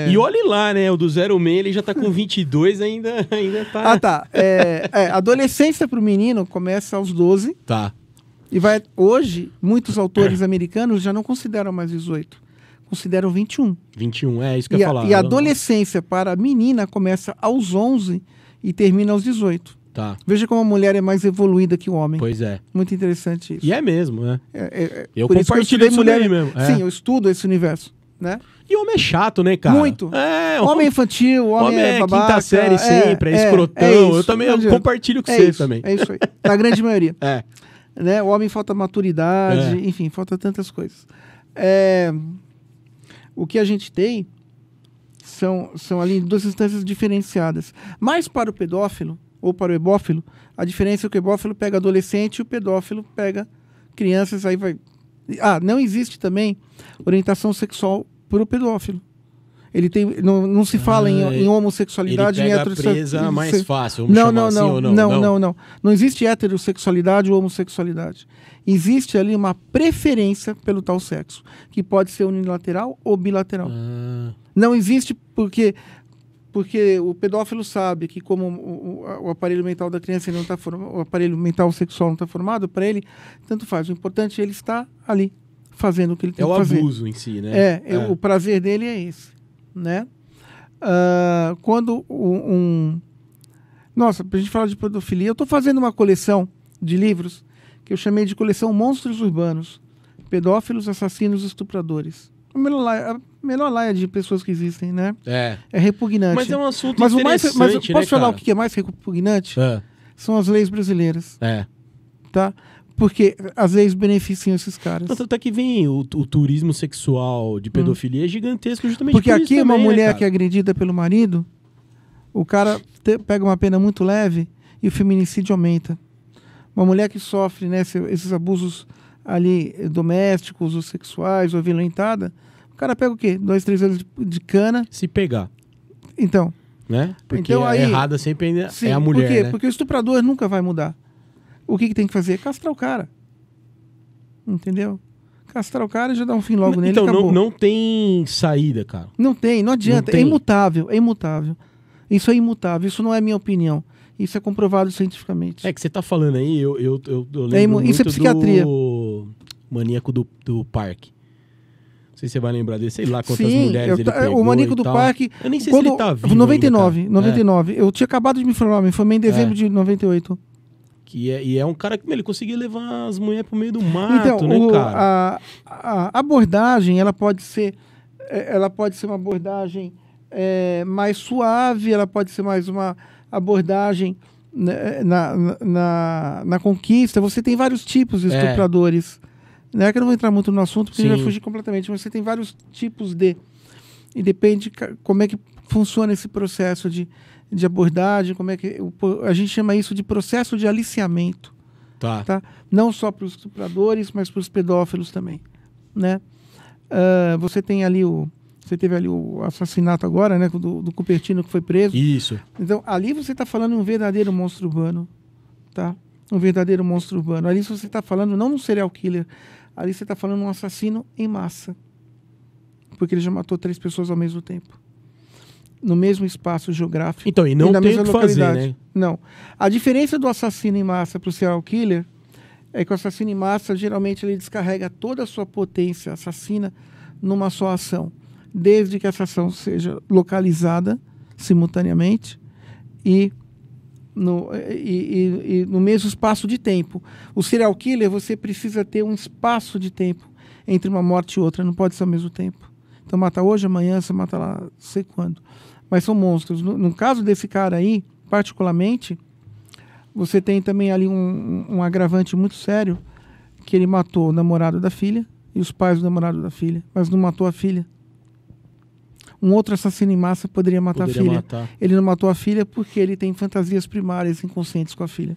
E olhe lá, né? O do 06, ele já tá com 22, ainda tá... Ah, tá. A adolescência para o menino começa aos 12 Tá. e vai... Hoje, muitos autores americanos já não consideram mais 18. Consideram 21. 21, é isso que eu ia falar. E a adolescência para a menina começa aos 11 e termina aos 18. Tá. Veja como a mulher é mais evoluída que o homem. Pois é. Muito interessante isso. E é mesmo, né? Eu por isso que compartilho estudei isso mulher daí mesmo. É. Sim, eu estudo esse universo, né? E homem é chato, né, cara? Muito. É, Homem infantil, homem é babaca. quinta série sempre, é escrotão. isso, eu também não adianta. compartilho com você isso, também. É isso aí. Na grande maioria. É. Né? O homem falta maturidade, enfim, falta tantas coisas. O que a gente tem são ali duas instâncias diferenciadas. Mas para o pedófilo, ou para o ebófilo, a diferença é que o ebófilo pega adolescente e o pedófilo pega crianças, aí vai... não existe também orientação sexual para o pedófilo. Ele tem, não se fala em homossexualidade ele nem pega a presa mais fácil, vamos chamar assim ou não? Não. Não existe heterossexualidade ou homossexualidade. Existe ali uma preferência pelo tal sexo, que pode ser unilateral ou bilateral. Não existe porque o pedófilo sabe que como o aparelho mental da criança não está formado, o aparelho mental sexual não está formado, para ele tanto faz. O importante é ele estar ali fazendo o que ele tem que fazer. É o abuso em si, né? O prazer dele é esse, né? Quando Nossa, pra gente falar de pedofilia, eu estou fazendo uma coleção de livros que eu chamei de coleção Monstros Urbanos, Pedófilos, Assassinos, Estupradores. A menor laia de pessoas que existem, né? É repugnante. Mas é um assunto mas interessante, mas posso né, falar cara? o que é mais repugnante? São as leis brasileiras, tá? Porque as leis beneficiam esses caras. Tanto é que vem o turismo sexual de pedofilia é gigantesco justamente porque por isso aqui também, uma mulher né, que é agredida pelo marido, o cara pega uma pena muito leve e o feminicídio aumenta. Uma mulher que sofre, né, esses abusos ali domésticos ou sexuais ou violentada, o cara pega o quê? 2, 3 anos de cana. Se pegar, Então, né? Porque então, aí, a errada sempre ainda sim, é a mulher, por quê? né? Porque o estuprador nunca vai mudar. O que tem que fazer? Castrar o cara. Entendeu? Castrar o cara e já dá um fim logo nele. Então, acabou. não tem saída, cara. Não adianta. Não tem. É imutável. Isso é imutável. Isso não é minha opinião. Isso é comprovado cientificamente. É que você tá falando aí, eu lembro muito isso é psiquiatria. do Maníaco do Parque. Não sei se você vai lembrar dele, sei lá quantas Sim, mulheres ele pegou o Maníaco e do tal. Parque... Eu nem sei se ele tá vivo 99, ainda, cara. 99. Eu tinha acabado de me formei em dezembro de 98. E é um cara que ele conseguia levar as mulheres pro meio do mato, Então, né, cara? a abordagem, ela pode ser uma abordagem mais suave, ela pode ser mais uma abordagem na conquista. Você tem vários tipos de estupradores. Não é que eu não vou entrar muito no assunto, porque eu já fugi completamente, mas você tem vários tipos de... E depende como é que funciona esse processo de abordagem, como é que... A gente chama isso de processo de aliciamento. Tá? Não só para os estupradores, mas para os pedófilos também, né? Você teve ali o assassinato agora, né, do Cupertino que foi preso. Isso. Então, ali você está falando de um verdadeiro monstro urbano, tá? Um verdadeiro monstro urbano. Ali você está falando não de um serial killer. Ali você está falando de um assassino em massa. Porque ele já matou 3 pessoas ao mesmo tempo. No mesmo espaço geográfico. Então, e não na tem mesma o que fazer, localidade. né? Não. A diferença do assassino em massa para o serial killer é que o assassino em massa, geralmente, ele descarrega toda a sua potência assassina numa só ação. Desde que essa ação seja localizada simultaneamente e no mesmo espaço de tempo. O serial killer, você precisa ter um espaço de tempo entre uma morte e outra, não pode ser ao mesmo tempo. Então mata hoje, amanhã, você mata lá, não sei quando. Mas são monstros. No caso desse cara aí, particularmente, você tem também ali um agravante muito sério, que ele matou o namorado da filha e os pais do namorado da filha, mas não matou a filha. Um outro assassino em massa poderia matar a filha. Ele não matou a filha porque ele tem fantasias primárias inconscientes com a filha.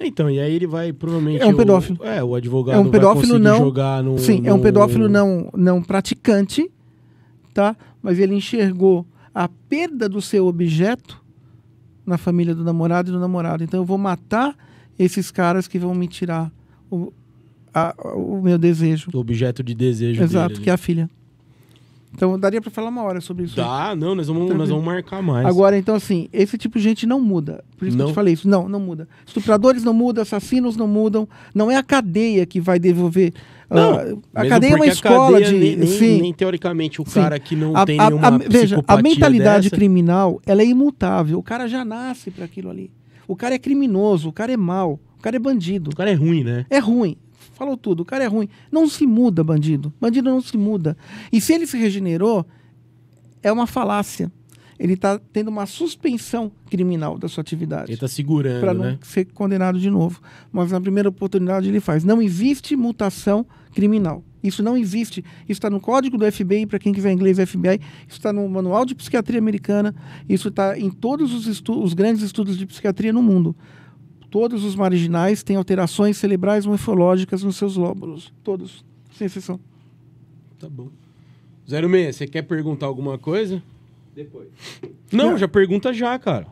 Então, e aí ele vai provavelmente... É um pedófilo. O advogado é um pedófilo vai não, jogar no... Sim, é um pedófilo não praticante, tá? Mas ele enxergou a perda do seu objeto na família do namorado e do namorado. Então eu vou matar esses caras que vão me tirar o meu desejo. O objeto de desejo Exato, dele. que é a filha. Então daria para falar uma hora sobre isso. Dá, não, nós vamos marcar mais. Agora, então assim, esse tipo de gente não muda. Por isso que eu te falei isso. Não muda. Estupradores não mudam, assassinos não mudam. Não é a cadeia que vai devolver. Não, a cadeia é uma escola de... Nem teoricamente o cara que não tem nenhuma veja, a mentalidade dessa... criminal, ela é imutável. O cara já nasce para aquilo ali. O cara é criminoso, o cara é mau, o cara é bandido. O cara é ruim, né? É ruim. Falou tudo, o cara é ruim. Não se muda, bandido. Bandido não se muda. E se ele se regenerou, é uma falácia. Ele está tendo uma suspensão criminal da sua atividade. Ele está segurando, para não ser condenado de novo. Mas na primeira oportunidade ele faz. Não existe mutação criminal. Isso não existe. Isso está no código do FBI, para quem quiser inglês, FBI. Isso está no Manual de Psiquiatria Americana. Isso está em todos os grandes estudos de psiquiatria no mundo. Todos os marginais têm alterações cerebrais morfológicas nos seus lóbulos. Todos, sem exceção. Tá bom. 06, você quer perguntar alguma coisa? Depois. Não, já pergunta já, cara.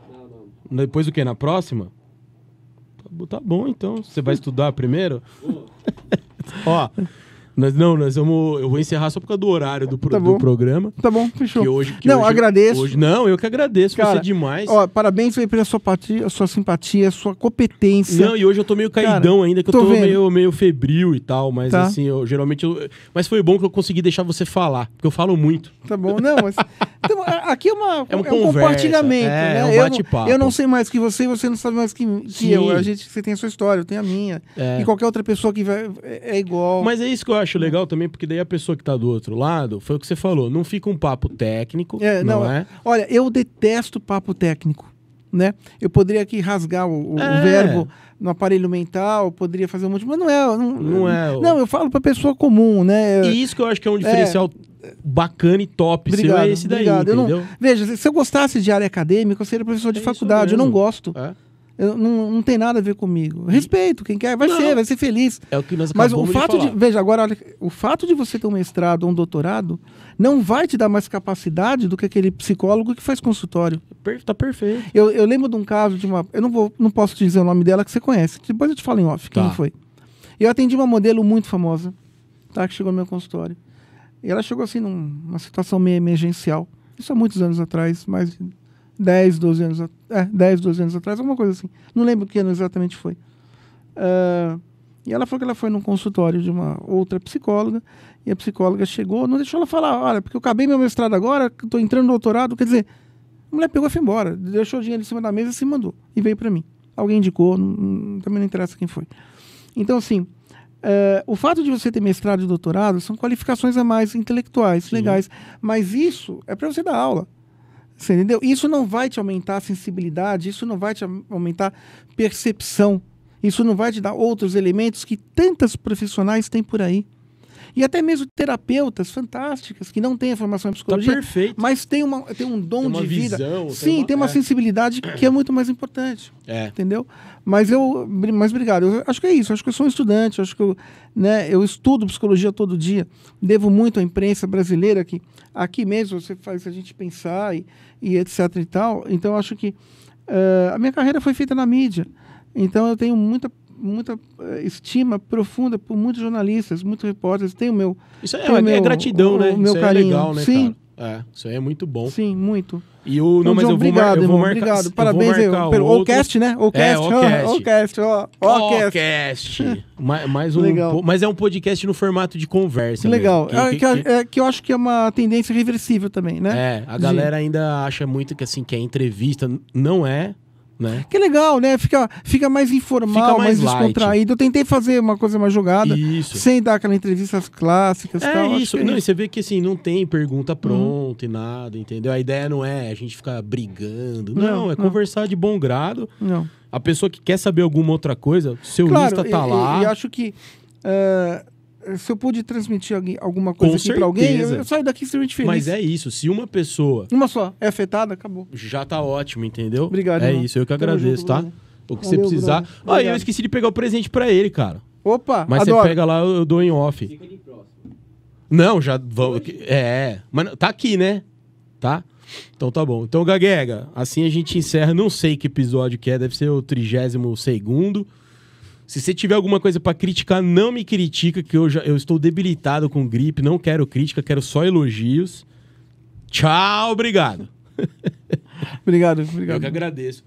Não. Depois do quê? Na próxima? Tá bom, então. Você vai estudar primeiro? Ó, eu vou encerrar só por causa do horário do programa. Tá bom, fechou. Agradeço. Eu que agradeço, cara, você demais. Ó, parabéns aí pela sua simpatia, sua competência. Não, e hoje eu tô meio caidão ainda, que eu tô meio febril e tal, mas assim, mas foi bom que eu consegui deixar você falar, porque eu falo muito. Tá bom, não, mas... Então, aqui é um compartilhamento, né? É um bate-papo. Eu não sei mais que você não sabe mais que eu. Você tem a sua história, eu tenho a minha. E qualquer outra pessoa que é igual. Mas é isso que eu acho legal também, porque daí a pessoa que tá do outro lado, foi o que você falou, não fica um papo técnico, não é? Olha, eu detesto papo técnico, né? Eu poderia aqui rasgar o verbo no aparelho mental, poderia fazer um monte, mas não é. Não, eu falo pra pessoa comum, né? E isso que eu acho que é um diferencial bacana e top. Obrigado, seu é esse daí, entendeu? Veja, se eu gostasse de área acadêmica, eu seria professor de faculdade. Eu não gosto. Não tem nada a ver comigo. Respeito, quem quer, vai ser feliz. É o que nós Mas acabamos o fato de falar. veja, agora, olha, o fato de você ter um mestrado ou um doutorado não vai te dar mais capacidade do que aquele psicólogo que faz consultório. Tá perfeito. Eu lembro de um caso de uma... Eu não posso te dizer o nome dela, que você conhece. Depois eu te falo em off quem foi. Eu atendi uma modelo muito famosa, tá, que chegou no meu consultório. E ela chegou assim numa situação meio emergencial. Isso há muitos anos atrás, mais de 10, 12 anos atrás, alguma coisa assim. Não lembro que ano exatamente foi. E ela falou que ela foi num consultório de uma outra psicóloga, e a psicóloga chegou, não deixou ela falar, olha, porque eu acabei meu mestrado agora, estou entrando no doutorado, quer dizer, a mulher pegou e foi embora, deixou o dinheiro em cima da mesa e se mandou, e veio para mim. Alguém indicou, também não interessa quem foi. Então, assim, o fato de você ter mestrado e doutorado são qualificações a mais intelectuais, legais, mas isso é para você dar aula. Você entendeu? Isso não vai te aumentar a sensibilidade, isso não vai te aumentar percepção, isso não vai te dar outros elementos que tantas profissionais têm por aí. E até mesmo terapeutas fantásticas que não têm a formação em psicologia, mas tem um dom de vida. Sim, tem uma sensibilidade que é muito mais importante. Entendeu? Mas obrigado. Eu acho que é isso. Acho que eu sou um estudante. Acho que eu estudo psicologia todo dia. Devo muito à imprensa brasileira que aqui mesmo você faz a gente pensar e etc e tal. Então acho que a minha carreira foi feita na mídia. Então eu tenho muita estima profunda por muitos jornalistas, muitos repórteres. Tem o meu... Isso tem o é meu- gratidão, né? o meu Isso carinho. é legal, né, Sim. cara? Isso aí é muito bom. Sim, muito. E o... Não, Então, mas John, eu vou, obrigado, eu vou irmão, marcar... obrigado. eu Parabéns vou aí marcar pelo outro. Ocast, né? Ocast. Ocast. Ocast. Ocast. Mais um... Legal. Mas é um podcast no formato de conversa Legal. mesmo. Que eu acho que é uma tendência reversível também, né? A galera ainda acha muito que, assim, que é entrevista. Não é, né? Que legal, né? Fica mais informal, Fica mais mais light. descontraído. Eu tentei fazer uma coisa mais jogada, Isso. sem dar aquelas entrevistas clássicas e tal. É Acho isso. que é Não, e isso. você vê que, assim, não tem pergunta pronta e nada, entendeu? A ideia não é a gente ficar brigando. Não, é não. conversar de bom grado. Não. A pessoa que quer saber alguma outra coisa, seu Claro, Insta tá lá. E acho que se eu pude transmitir alguma coisa Com aqui pra alguém, certeza. eu saio daqui extremamente feliz. Mas é isso. Se uma pessoa Uma só, é afetada, acabou. já tá ótimo, entendeu? Obrigado, É irmão. isso, eu que Tamo agradeço, junto, tá? Bruno. O que você Valeu, precisar. brother. Ah, eu Obrigado. esqueci de pegar o presente pra ele, cara. Opa, Mas adoro. você pega lá, eu dou em off. Fica de próximo. Não, já vamos. Mas tá aqui, né? Tá? Então tá bom. Então, Gaguega, assim a gente encerra. Não sei que episódio que é, deve ser o 32º. Se você tiver alguma coisa pra criticar, não me critica, que eu estou debilitado com gripe. Não quero crítica, quero só elogios. Tchau, obrigado. Obrigado. Eu que agradeço.